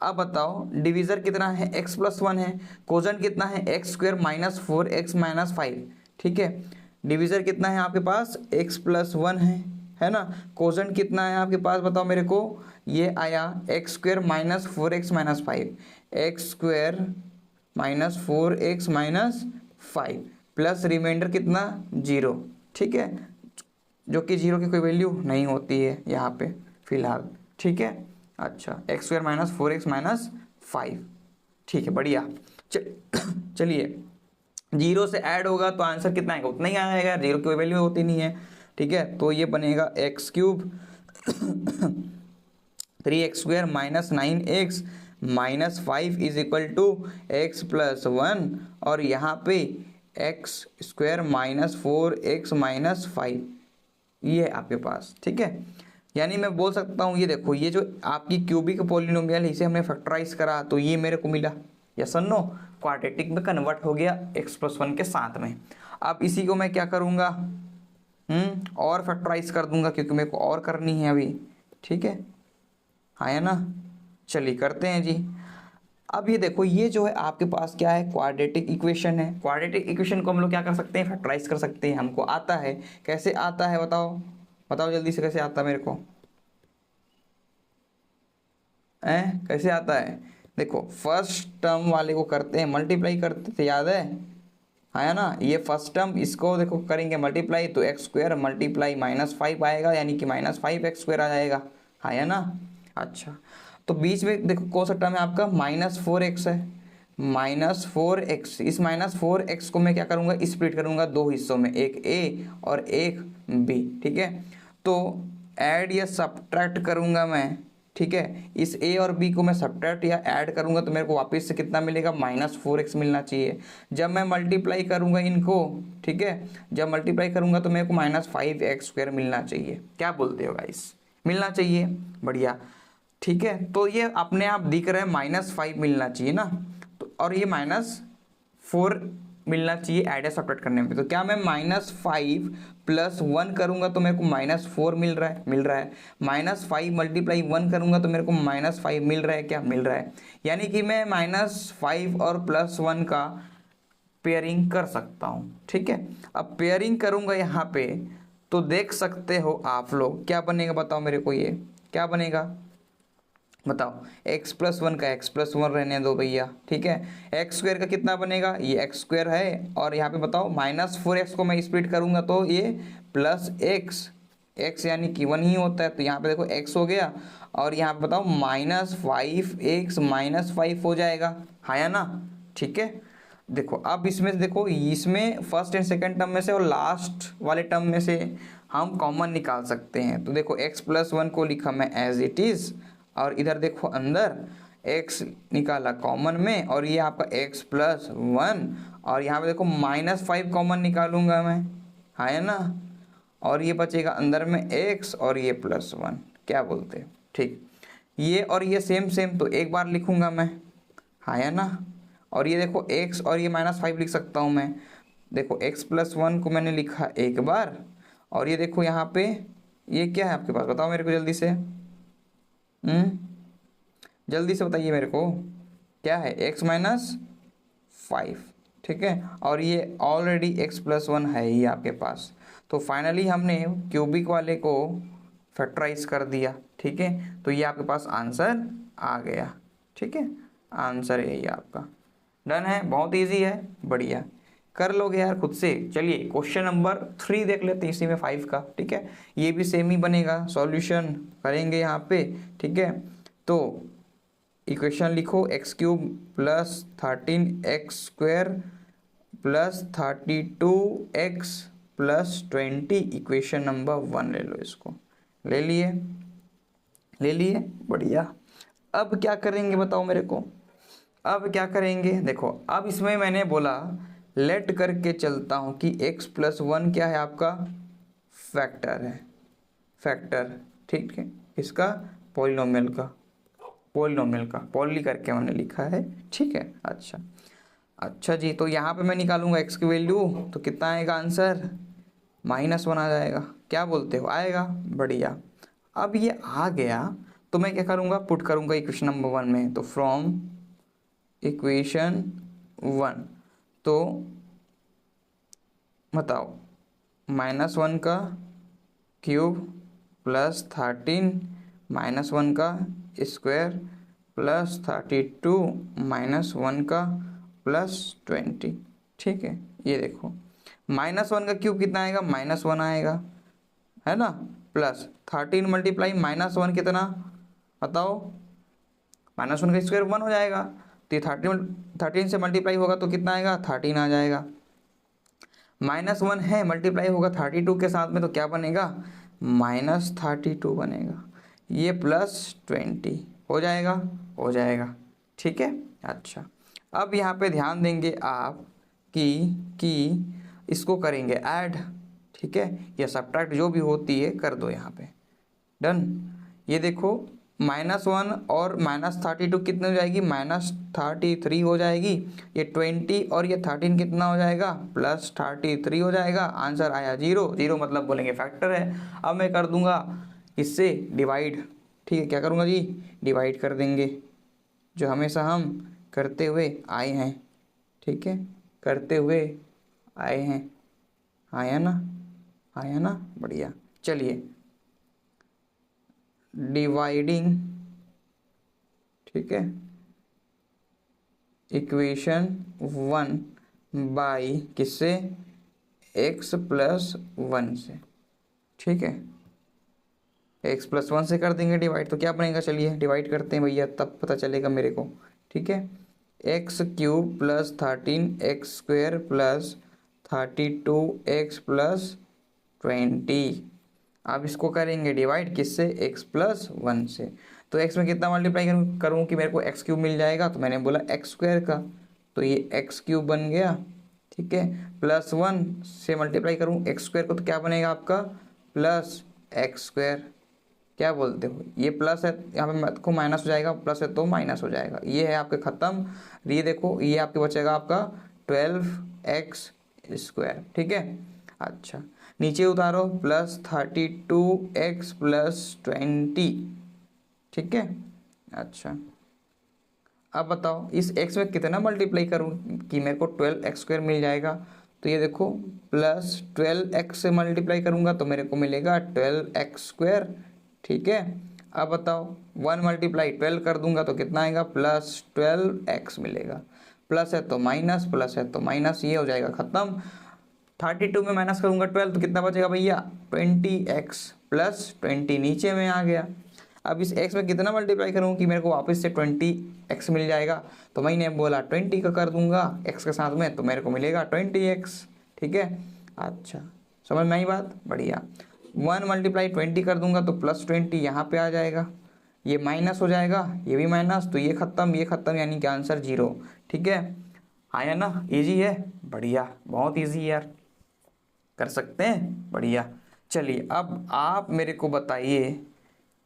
अब बताओ डिवीज़र कितना है, x+1 है, कोजेंट कितना है, x² - 4x - 5, ठीक है। डिवीज़र कितना है आपके पास, x+1 है ना, कोजेंट कितना है आपके पास बताओ मेरे को, ये आया x² - 4x - 5, x² - 4x - 5 plus remainder कितना, 0, ठीक है, जो कि 0 की कोई वैल्यू नहीं होती है यहाँ पे फिलहाल, ठीक है। अच्छा x² - 4x - 5, ठीक है, बढ़िया। चलिए 0 से ऐड होगा तो आंसर कितना आएगा, उतना ही आएगा, 0 की कोई वैल्यू होती नहीं है, ठीक है। तो ये बनेगा x³ 3x² - 9x - 5 is equal to x+1, और यहाँ पे x² - 4x - 5, ये है आपके पास, ठीक है। यानी मैं बोल सकता हूँ, ये देखो, ये जो आपकी क्यूबिक पॉलिनोमियल इसे हमने फैक्टराइज करा तो ये मेरे को मिला, यस और नो, क्वाड्रेटिक में कन्वर्ट हो गया x+1 के साथ में। अब इसी को मैं क्या करूँगा, और फैक्टराइज कर दूंगा, क्योंकि मेरे को और करनी है अभी, ठीक है, हाँ है ना। चलिए करते हैं जी। अब ये देखो, ये जो है आपके पास क्या है, क्वाड्रेटिक इक्वेशन है। क्वाड्रेटिक इक्वेशन को हम लोग क्या कर सकते हैं, फैक्टराइज कर सकते हैं, हमको आता है। कैसे आता है बताओ, बताओ जल्दी से, कैसे आता है मेरे को, कैसे आता है, देखो फर्स्ट टर्म वाले को करते हैं मल्टीप्लाई करते थे, याद है ना। ये फर्स्ट टर्म, इसको देखो करेंगे मल्टीप्लाई, तो x² मल्टीप्लाई -5 आएगा, यानी कि -5x² आ जाएगा, है ना। अच्छा तो बीच में देखो कौन सा टर्म है आपका, -4x है, -4x, इस -4x को मैं क्या करूँगा, स्प्लिट करूँगा दो हिस्सों में, एक a और एक b, ठीक है। तो ऐड या सब्ट्रैक्ट करूँगा मैं, ठीक है, इस a और b को मैं सब्ट्रैक्ट या ऐड करूँगा तो मेरे को वापस से कितना मिलेगा, -4x मिलना चाहिए। जब मैं मल्टीप्लाई करूँगा इनको, ठीक है, जब मल्टीप्लाई करूँगा तो मेरे को -5x² मिलना चाहिए, क्या बोलते हो गाइस, मिलना चाहिए, बढ़िया, ठीक है। तो ये अपने आप दिख रहा है -5 मिलना चाहिए ना, तो और ये -4 मिलना चाहिए ऐड या सब्ट्रैक्ट करने में। तो क्या मैं -5 + 1 करूँगा तो मेरे को -4 मिल रहा है, -5 मल्टीप्लाई 1 करूँगा तो मेरे को -5 मिल रहा है, क्या मिल रहा है। यानी कि मैं -5 और +1 का पेयरिंग कर सकता हूँ। ठीक है, अब पेयरिंग करूँगा यहाँ पे तो देख सकते हो आप लोग क्या बनेगा, बताओ मेरे को ये क्या बनेगा, बताओ। x+1 का x+1 रहने दो भैया। ठीक है, एक्स स्क्वायर का कितना बनेगा, ये एक्स स्क्वायर है, और यहाँ पे बताओ -4x को मैं स्प्लिट करूँगा तो ये +x, x यानी कि 1 ही होता है, तो यहाँ पे देखो x हो गया, और यहाँ पे बताओ -5x -5 हो जाएगा, हाँ या ना। ठीक है, देखो अब इसमें देखो, इसमें फर्स्ट एंड सेकंड टर्म में से और लास्ट वाले टर्म में से हम कॉमन निकाल सकते हैं। तो देखो x+1 को लिखा मैं एज इट इज़, और इधर देखो अंदर x निकाला कॉमन में, और ये आपका x+1, और यहाँ पे देखो -5 कॉमन निकालूंगा मैं, हाँ है ना, और ये बचेगा अंदर में x और ये +1, क्या बोलते हैं। ठीक, ये और ये सेम सेम तो एक बार लिखूंगा मैं, हाँ है ना, और ये देखो x और ये -5 लिख सकता हूँ मैं। देखो x+1 को मैंने लिखा एक बार, और ये देखो यहाँ पे ये क्या है आपके पास, बताओ मेरे को जल्दी से, जल्दी से बताइए मेरे को, क्या है, x -5। ठीक है, और ये ऑलरेडी x+1 है ही आपके पास, तो फाइनली हमने क्यूबिक वाले को फैक्टराइज कर दिया। ठीक है, तो ये आपके पास आंसर आ गया। ठीक है, आंसर यही आपका डन है, बहुत इजी है, बढ़िया कर लोगे यार खुद से। चलिए क्वेश्चन नंबर 3 देख लेते हैं, इसी में 5 का। ठीक है, ये भी सेम ही बनेगा, सॉल्यूशन करेंगे यहाँ पे। ठीक है, तो इक्वेशन लिखो x³ + 13x² + 32x + 20, equation number 1 ले लो, इसको ले लिए, ले लिए, बढ़िया। अब क्या करेंगे बताओ मेरे को, अब क्या करेंगे, देखो अब इसमें मैंने बोला लेट करके चलता हूँ कि x+1 क्या है आपका, फैक्टर है, फैक्टर। ठीक है, इसका पॉलिनोमियल का, पॉलिनोमियल का पॉली करके मैंने लिखा है। ठीक है, अच्छा अच्छा जी, तो यहाँ पे मैं निकालूंगा x की वैल्यू, तो कितना आएगा आंसर, -1 आ जाएगा, क्या बोलते हो, आएगा, बढ़िया। अब ये आ गया तो मैं क्या करूँगा, पुट करूँगा इक्वेशन नंबर 1 में, तो फ्रॉम इक्वेशन 1, तो बताओ -1 का क्यूब + 13 -1 का स्क्वायर + 32 -1 का +20। ठीक है, ये देखो -1 का क्यूब कितना आएगा, -1 आएगा, है ना, प्लस 13 × -1 कितना, बताओ, -1 का स्क्वायर 1 हो जाएगा, तो ये 13 से मल्टीप्लाई होगा तो कितना आएगा, 13 आ जाएगा। -1 है, मल्टीप्लाई होगा 32 के साथ में, तो क्या बनेगा, -32 बनेगा, ये +20 हो जाएगा, हो जाएगा। ठीक है, अच्छा अब यहाँ पे ध्यान देंगे आप कि इसको करेंगे ऐड। ठीक है, या सब्ट्रैक्ट जो भी होती है कर दो यहाँ पे, डन। ये देखो -1 और -32 कितने हो जाएगी, -33 हो जाएगी, ये 20 और ये 13 कितना हो जाएगा, +33 हो जाएगा, आंसर आया 0। 0 मतलब बोलेंगे फैक्टर है। अब मैं कर दूंगा इससे डिवाइड। ठीक है, क्या करूँगा जी, डिवाइड कर देंगे, जो हमेशा हम करते हुए आए हैं। ठीक है, करते हुए आए हैं, आया ना, आया ना, बढ़िया। चलिए डिवाइडिंग, ठीक है, इक्वेशन 1 बाई किससे, x+1 से। ठीक है, x+1 से कर देंगे डिवाइड, तो क्या बनेगा, चलिए डिवाइड करते हैं भैया, तब पता चलेगा मेरे को। ठीक है, x³ + 13x² + 32x + 20। अब इसको करेंगे डिवाइड किससे, x+1 से। तो x में कितना मल्टीप्लाई करूँ कि मेरे को x³ मिल जाएगा, तो मैंने बोला x² का, तो ये x³ बन गया। ठीक है, +1 से मल्टीप्लाई करूँ x² को, तो क्या बनेगा आपका, +x²। क्या बोलते हो, ये प्लस है, यहाँ पे को माइनस हो जाएगा, प्लस है तो माइनस हो जाएगा, ये है आपके ख़त्म। ये देखो ये आपके बचेगा आपका 12x²। ठीक है, अच्छा नीचे उतारो, +32x + 20। ठीक है, अच्छा अब बताओ इस x में कितना मल्टीप्लाई करूँ कि मेरे को 12x² मिल जाएगा। तो ये देखो प्लस 12x से मल्टीप्लाई करूँगा तो मेरे को मिलेगा 12x²। ठीक है, अब बताओ 1 मल्टीप्लाई 12 कर दूंगा तो कितना आएगा, प्लस 12x मिलेगा। प्लस है तो माइनस, प्लस है तो माइनस, ये हो जाएगा ख़त्म। 32 में माइनस करूँगा 12 तो कितना बचेगा भैया, 20x प्लस 20 नीचे में आ गया। अब इस x में कितना मल्टीप्लाई करूँ कि मेरे को वापस से 20x मिल जाएगा। तो मैंने बोला 20 का कर दूंगा x के साथ में तो मेरे को मिलेगा 20x। ठीक है, अच्छा समझ में आई बात, बढ़िया। 1 मल्टीप्लाई 20 कर दूंगा तो प्लस 20 यहाँ पे आ जाएगा, ये माइनस हो जाएगा, ये भी माइनस, तो ये ख़त्म ये ख़त्म, यानी कि आंसर 0। ठीक है, आया ना, इजी है, बढ़िया, बहुत इजी है यार, कर सकते हैं, बढ़िया। चलिए अब आप मेरे को बताइए,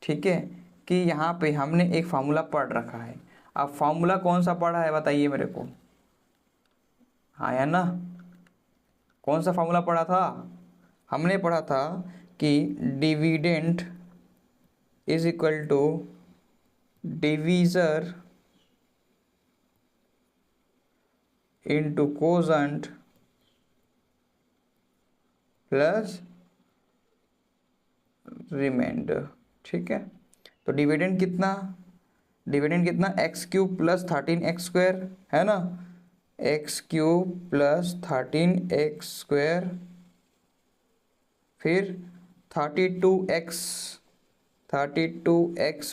ठीक है, कि यहाँ पे हमने एक फार्मूला पढ़ रखा है। अब फार्मूला कौन सा पढ़ा है बताइए मेरे को, आया ना, कौन सा फार्मूला पढ़ा था, हमने पढ़ा था कि dividend is equal to divisor into quotient plus remainder. ठीक है, तो डिविडेंड कितना, x³ प्लस 13x² है ना, x³ प्लस 13x², फिर 32x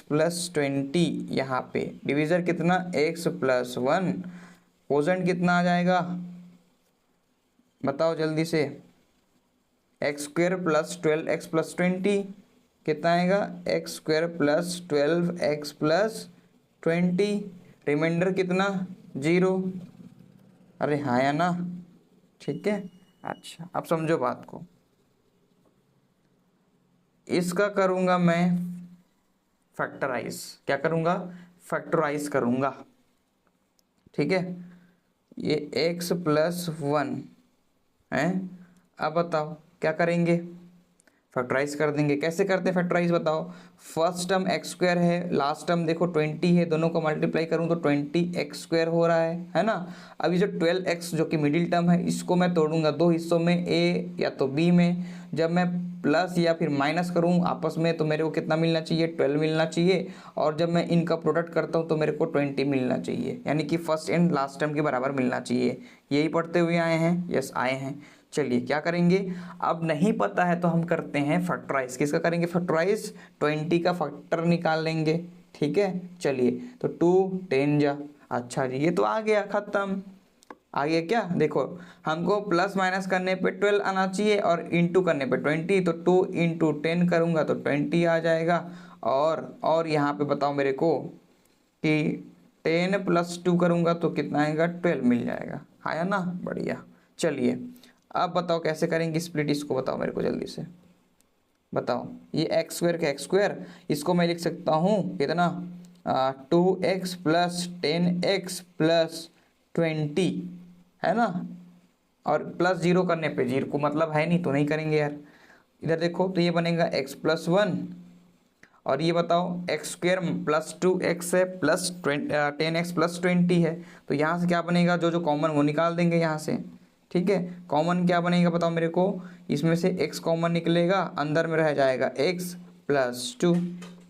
प्लस 20, यहाँ पे डिवीज़र कितना x प्लस 1, कोजेंट कितना आ जाएगा बताओ जल्दी से, x² प्लस 12x प्लस 20 कितना आएगा, x² plus 12x plus 20, reminder कितना 0। अरे हाँ या ना, ठीक है। अच्छा अब समझो बात को, इसका करूँगा मैं फैक्टराइज, क्या करूँगा, फैक्टराइज करूँगा। ठीक है, ये x प्लस 1 है, अब बताओ क्या करेंगे, फैक्टराइज कर देंगे। कैसे करते हैं फैक्टराइज बताओ, फर्स्ट टर्म x² है, लास्ट टर्म देखो 20 है, दोनों को मल्टीप्लाई करूँ तो 20x² हो रहा है ना। अभी जो 12x जो कि मिडिल टर्म है, इसको मैं तोड़ूंगा दो हिस्सों में, a या तो b में। जब मैं प्लस या फिर माइनस करूँ आपस में तो मेरे को कितना मिलना चाहिए, 12 मिलना चाहिए, और जब मैं इनका प्रोडक्ट करता हूँ तो मेरे को 20 मिलना चाहिए, यानी कि फर्स्ट एंड लास्ट टर्म के बराबर मिलना चाहिए। यही पढ़ते हुए आए हैं, यस आए हैं। चलिए क्या करेंगे, अब नहीं पता है तो हम करते हैं फैक्टराइज। किसका करेंगे फैक्टराइज, 20 का फैक्टर निकाल लेंगे। ठीक है, चलिए तो 2 10 जा, अच्छा जी ये तो आ गया, खत्म, आ गया क्या, देखो हमको प्लस माइनस करने पे 12 आना चाहिए और इंटू करने पे 20, तो 2 इंटू 10 करूँगा तो 20 आ जाएगा। और यहाँ पे बताओ मेरे को कि 10 प्लस 2 करूँगा तो कितना आएगा, 12 मिल जाएगा, आया ना, बढ़िया। चलिए अब बताओ कैसे करेंगे स्प्लिट, इसको बताओ मेरे को जल्दी से बताओ। ये x² का x², इसको मैं लिख सकता हूँ कितना, 2x प्लस 10x प्लस 20 है ना, और प्लस 0 करने पे 0 को मतलब है नहीं तो नहीं करेंगे यार। इधर देखो तो ये बनेगा x प्लस 1, और ये बताओ x² प्लस 2x है प्लस 10x प्लस 20 है, तो यहाँ से क्या बनेगा, जो जो कॉमन वो निकाल देंगे यहाँ से। ठीक है, कॉमन क्या बनेगा बताओ मेरे को, इसमें से x कॉमन निकलेगा, अंदर में रह जाएगा x प्लस 2।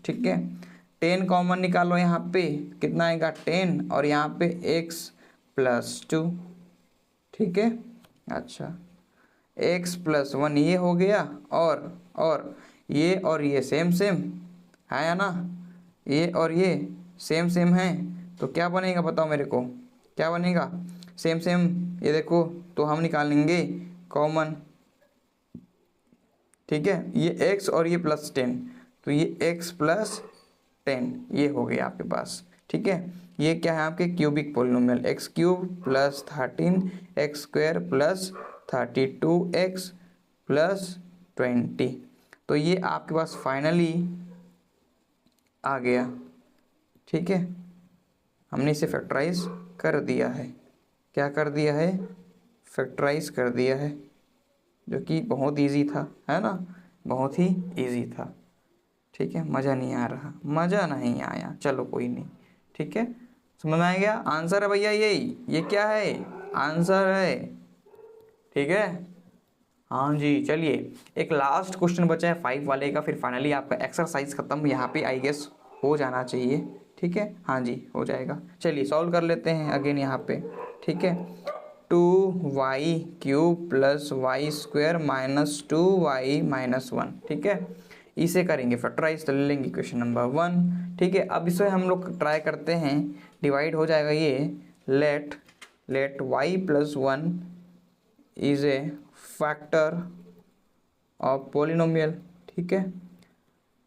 ठीक है, 10 कॉमन निकालो, यहाँ पे कितना आएगा 10, और यहाँ पे x प्लस 2। ठीक है, अच्छा x प्लस 1 ये हो गया, और ये सेम सेम है ना, ये और ये सेम सेम है, तो क्या बनेगा बताओ मेरे को, क्या बनेगा, सेम सेम, ये देखो तो हम निकालेंगे कॉमन। ठीक है, ये x और ये प्लस 10, तो ये x प्लस 10 ये हो गया आपके पास। ठीक है, ये क्या है आपके cubic polynomial, x³ plus 13x² plus 32x plus 20, तो ये आपके पास फाइनली आ गया। ठीक है, हमने इसे फैक्टराइज कर दिया है, क्या कर दिया है, फैक्टराइज कर दिया है, जो कि बहुत इजी था, है ना, बहुत ही इजी था। ठीक है, मज़ा नहीं आ रहा, मज़ा नहीं आया, चलो कोई नहीं। ठीक है, समझ में आ गया? आंसर है भैया यही, ये क्या है, आंसर है। ठीक है, हाँ जी। चलिए एक लास्ट क्वेश्चन बचा है 5 वाले का, फिर फाइनली आपका एक्सरसाइज खत्म यहाँ पे आई गेस हो जाना चाहिए। ठीक है, हाँ जी हो जाएगा। चलिए सॉल्व कर लेते हैं अगेन यहाँ पे। ठीक है, 2y³ plus Y square minus 2y-1। ठीक है, इसे करेंगे फैक्टराइज, तो ले लेंगे क्वेश्चन नंबर 1। ठीक है, अब इसे हम लोग ट्राई करते हैं, डिवाइड हो जाएगा ये, let y+1 is a factor of polynomial. ठीक है,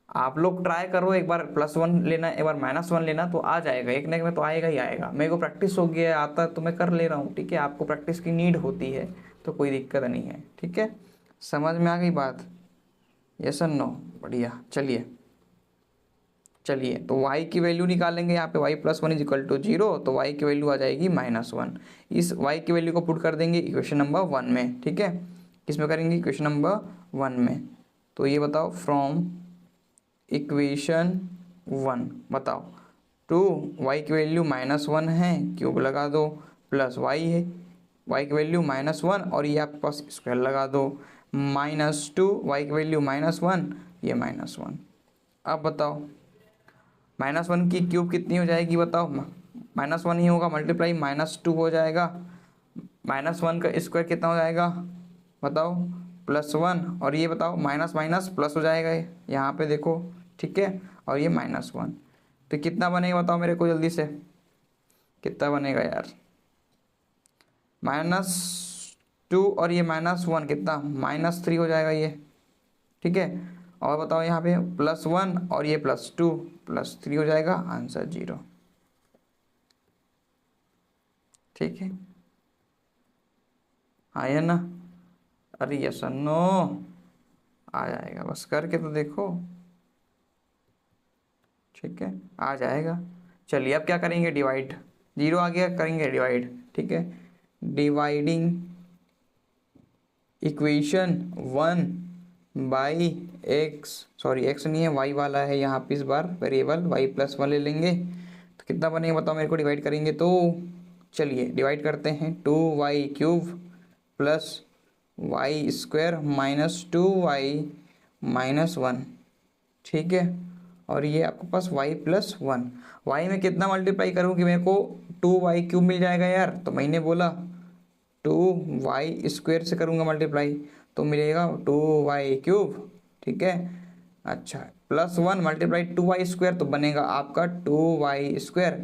आप लोग ट्राई करो, एक बार +1 लेना, एक बार -1 लेना, तो आ जाएगा, एक ना एक में तो आएगा ही आएगा। मेरे को प्रैक्टिस हो गया है, आता है तो मैं कर ले रहा हूँ। ठीक है, आपको प्रैक्टिस की नीड होती है तो कोई दिक्कत नहीं है। ठीक है, समझ में आ गई बात? यस और नो? बढ़िया। चलिए तो y की वैल्यू निकालेंगे यहाँ पे, y+1 = 0, तो y की वैल्यू आ जाएगी -1। इस y की वैल्यू को पुट कर देंगे इक्वेशन नंबर 1 में। ठीक है, किस में करेंगे, इक्वेशन नंबर 1 में। तो ये बताओ फ्रॉम इक्वेशन 1 बताओ, 2y की वैल्यू -1 है, क्यूब लगा दो, प्लस y है, y की वैल्यू -1 और ये आपके पास स्क्वायर लगा दो, -2 y की वैल्यू -1, ये -1। अब बताओ -1 की क्यूब कितनी हो जाएगी बताओ, -1 ही होगा, मल्टीप्लाई -2 हो जाएगा, -1 का स्क्वायर कितना हो जाएगा बताओ, +1, और ये बताओ माइनस माइनस प्लस हो जाएगा यहाँ पे देखो। ठीक है, और ये -1, तो कितना बनेगा बताओ मेरे को जल्दी से, कितना बनेगा यार, -2 और ये -1 कितना, -3 हो जाएगा ये। ठीक है, और बताओ यहाँ पे +1 और ये +2, +3 हो जाएगा, आंसर 0। ठीक है, हाँ या ना? अरे यस और नो? आ जाएगा, बस करके तो देखो। ठीक है, आ जाएगा। चलिए अब क्या करेंगे, डिवाइड, 0 आ गया, करेंगे डिवाइड। ठीक है, dividing equation 1 by x, sorry x नहीं है, y वाला है यहाँ पे, इस बार वेरिएबल y+1 ले लेंगे, तो कितना बनेगा बताओ मेरे को, डिवाइड करेंगे तो। चलिए डिवाइड करते हैं, 2y³ plus Y square minus 2y-1। ठीक है, और ये आपके पास y+1, y में कितना मल्टीप्लाई करूँ कि मेरे को 2y³ मिल जाएगा यार, तो मैंने बोला 2y² से करूँगा मल्टीप्लाई, तो मिलेगा 2y³। ठीक है, अच्छा +1 मल्टीप्लाई 2y², तो बनेगा आपका 2y²,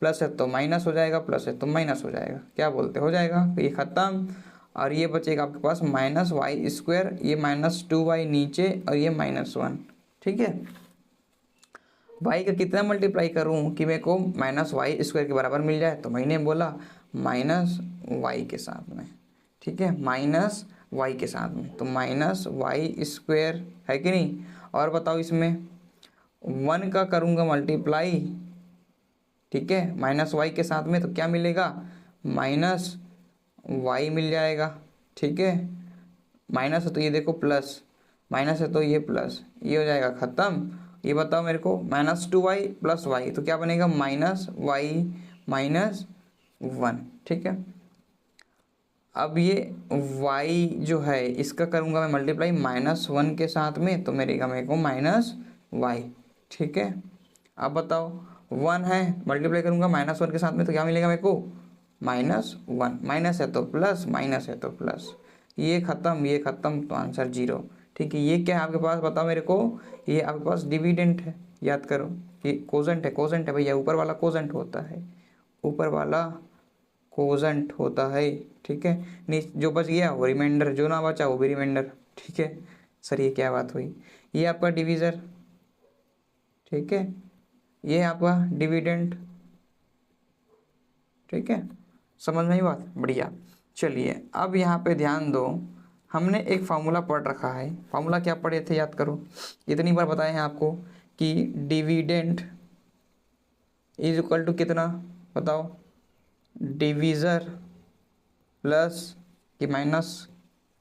प्लस है तो माइनस हो जाएगा, प्लस है तो माइनस हो जाएगा, क्या बोलते हो जाएगा, तो ये ख़त्म। और ये बचेगा आपके पास -y², ये -2y नीचे, और ये -1। ठीक है, y का कितना मल्टीप्लाई करूं कि मेरे को -y² के बराबर मिल जाए, तो मैंने बोला -y के साथ में। ठीक है, -y के साथ में, तो -y² है कि नहीं। और बताओ इसमें 1 का करूँगा मल्टीप्लाई, ठीक है, -y के साथ में, तो क्या मिलेगा, -y मिल जाएगा। ठीक है, माइनस है तो ये देखो प्लस, माइनस है तो ये प्लस, ये हो जाएगा ख़त्म। ये बताओ मेरे को -2y + y, तो क्या बनेगा, -y-1। ठीक है, अब ये y जो है इसका करूँगा मैं मल्टीप्लाई -1 के साथ में, तो मेरे को -y। ठीक है, अब बताओ 1 है, मल्टीप्लाई करूँगा -1 के साथ में, तो क्या मिलेगा मेरे को, -1, माइनस है तो प्लस, माइनस है तो प्लस, ये ख़त्म, ये ख़त्म, तो आंसर 0। ठीक है, ये क्या है आपके पास बताओ मेरे को, ये आपके पास डिविडेंट है, याद करो, ये कोजेंट है, कोजेंट है भैया, ऊपर वाला कोजेंट होता है, ऊपर वाला कोजेंट होता है। ठीक है, जो बच गया वो रिमाइंडर, जो ना बचा वो भी रिमाइंडर। ठीक है सर, ये क्या बात हुई, ये आपका डिविज़र। ठीक है, ये आपका डिविडेंट। ठीक है, समझ में आई बात, बढ़िया। चलिए अब यहाँ पे ध्यान दो, हमने एक फार्मूला पढ़ रखा है, फार्मूला क्या पढ़े थे याद करो, इतनी बार बताए हैं आपको कि डिविडेंट इज इक्वल टू कितना बताओ, डिविज़र प्लस कि माइनस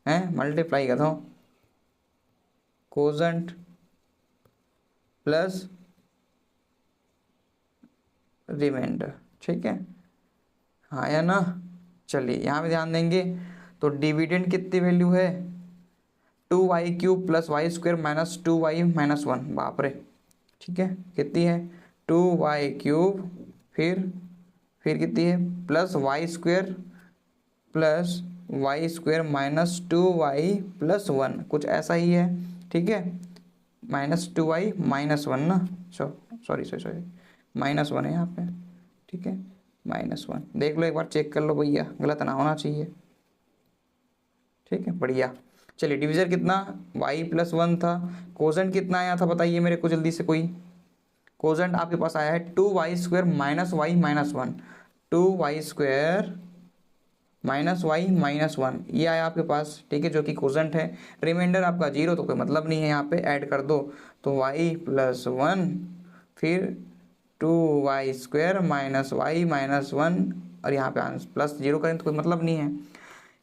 है, मल्टीप्लाई कर दो, कोजेंट प्लस रिमाइंडर। ठीक है, हाँ या ना। चलिए यहाँ पे ध्यान देंगे तो डिविडेंड कितनी वैल्यू है, 2y³ plus y² minus 2y minus 1, बाप रे। ठीक है, कितनी है 2y³ फिर कितनी है plus y² plus y² minus 2y plus 1, कुछ ऐसा ही है। ठीक है, माइनस 2y माइनस 1 ना, सॉरी माइनस 1 है यहाँ पे। ठीक है, -1 देख लो एक बार, चेक कर लो भैया, गलत ना होना चाहिए। ठीक है, बढ़िया। चलिए डिवीजर कितना y+1 था, कोजेंट कितना आया था बताइए मेरे को जल्दी से कोई। कोजेंट आपके पास आया है 2y² minus y minus 1, 2y² minus y minus 1, ये आया आपके पास। ठीक है, जो कि कोजेंट है। रिमाइंडर आपका 0 तो कोई मतलब नहीं है, यहाँ पे ऐड कर दो तो y+1 फिर 2y² माइनस y माइनस 1, और यहाँ पे प्लस 0 करें तो कोई मतलब नहीं है।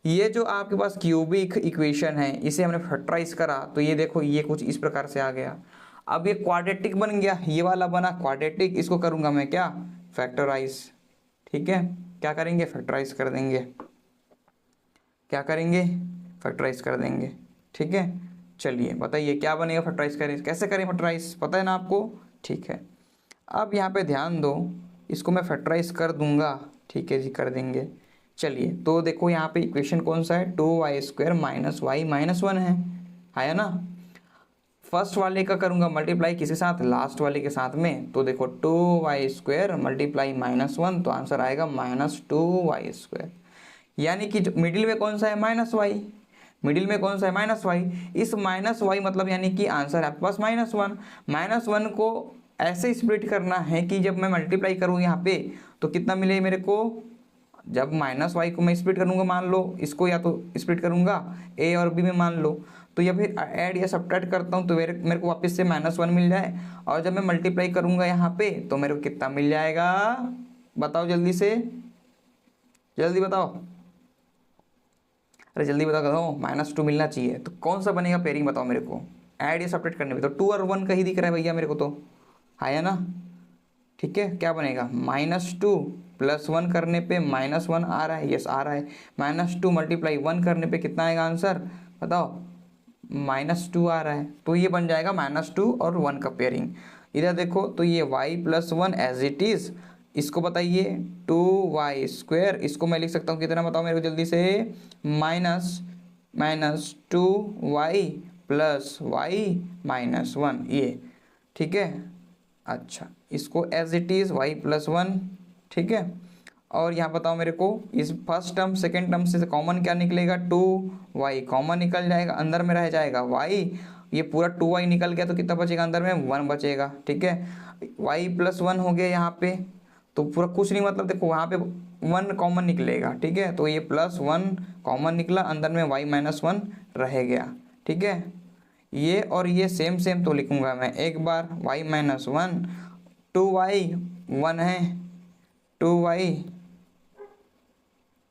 ये जो आपके पास क्यूबिक इक्वेशन है, इसे हमने फैक्टराइज करा तो ये देखो ये कुछ इस प्रकार से आ गया। अब ये क्वाड्रेटिक बन गया, ये वाला बना क्वाड्रेटिक, इसको करूँगा मैं क्या, फैक्टराइज। ठीक है, क्या करेंगे, फैक्टराइज कर देंगे। क्या करेंगे, फैक्टराइज कर देंगे। ठीक है, चलिए बताइए क्या बनेगा, फैक्टराइज करें, कैसे करें फैक्टराइज, पता है ना आपको। ठीक है, अब यहाँ पे ध्यान दो, इसको मैं फैक्टराइज कर दूंगा। ठीक है जी, कर देंगे। चलिए तो देखो यहाँ पे इक्वेशन कौन सा है, 2y² माइनस y माइनस 1 है ना। फर्स्ट वाले का करूँगा मल्टीप्लाई किसके साथ, लास्ट वाले के साथ में। तो देखो 2y² मल्टीप्लाई -1, तो आंसर आएगा -2y²। यानी कि मिडिल में कौन सा है, -y, मिडिल में कौन सा है, -y। इस -y मतलब यानी कि आंसर आपके पास -1। -1 को ऐसे स्प्लिट करना है कि जब मैं मल्टीप्लाई करूँ यहाँ पे तो कितना मिले मेरे को, जब -y को मैं स्प्लिट करूँगा, मान लो इसको या तो स्प्लिट करूँगा a और b में मान लो, तो या फिर ऐड या सब्ट्रैक्ट करता हूँ तो मेरे को वापस से -1 मिल जाए। और जब मैं मल्टीप्लाई करूँगा यहाँ पे तो मेरे को कितना मिल जाएगा, बताओ जल्दी से, जल्दी बताओ, अरे जल्दी बताओ, -2 मिलना चाहिए। तो कौन सा बनेगा पेयरिंग, बताओ मेरे को, ऐड या सब्ट्रैक्ट करने में। तो 2 और 1 का ही दिख रहा है भैया मेरे को, तो है ना। ठीक है, क्या बनेगा, -2 प्लस 1 करने पे -1 आ रहा है, यस आ रहा है। -2 मल्टीप्लाई 1 करने पे कितना आएगा आंसर, बताओ, -2 आ रहा है। तो ये बन जाएगा -2 और 1 का पेयरिंग। इधर देखो तो ये y+1 एज इट इज़, इसको बताइए 2y², इसको मैं लिख सकता हूँ कितना, बताओ मेरे को जल्दी से, -2y प्लस y माइनस 1, ये। ठीक है, अच्छा इसको एज इट इज़ y+1। ठीक है, और यहाँ बताओ मेरे को, इस फर्स्ट टर्म सेकेंड टर्म से कॉमन क्या निकलेगा, 2y कॉमन निकल जाएगा, अंदर में रह जाएगा y, ये पूरा 2y निकल गया तो कितना बचेगा, अंदर में 1 बचेगा। ठीक है, y+1 हो गया यहाँ पे, तो पूरा कुछ नहीं, मतलब देखो वहाँ पे 1 कॉमन निकलेगा। ठीक है, तो ये +1 कॉमन निकला, अंदर में y-1 रह गया। ठीक है, ये और ये सेम सेम तो लिखूंगा मैं एक बार, y-1, 2y 1 है,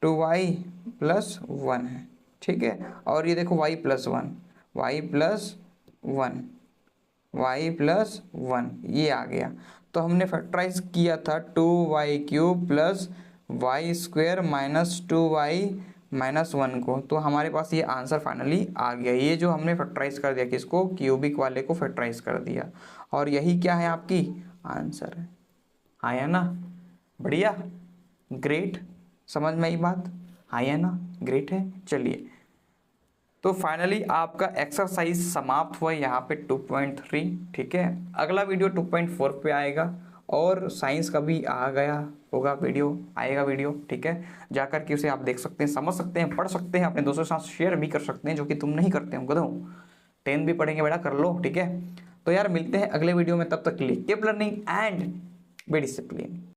2y प्लस 1 है। ठीक है, और ये देखो y+1 ये आ गया। तो हमने फैक्टराइज किया था 2y³ plus y² minus 2y minus 1 को, तो हमारे पास ये आंसर फाइनली आ गया। ये जो हमने फैक्टराइज कर दिया, किसको, क्यूबिक वाले को फैक्टराइज कर दिया, और यही क्या है, आपकी आंसर है। आया ना, बढ़िया, ग्रेट, समझ में आई बात, आया ना, ग्रेट है। चलिए तो फाइनली आपका एक्सरसाइज समाप्त हुआ यहाँ पे 2.3। ठीक है, अगला वीडियो 2.4 पे आएगा, और साइंस का भी आ गया होगा वीडियो, आएगा वीडियो। ठीक है, जाकर के उसे आप देख सकते हैं, समझ सकते हैं, पढ़ सकते हैं, अपने दोस्तों के साथ शेयर भी कर सकते हैं, जो कि तुम नहीं करते हो गधों। 10 भी पढ़ेंगे बेटा, कर लो। ठीक है, तो यार मिलते हैं अगले वीडियो में, तब तक के लिए keep learning and be discipline.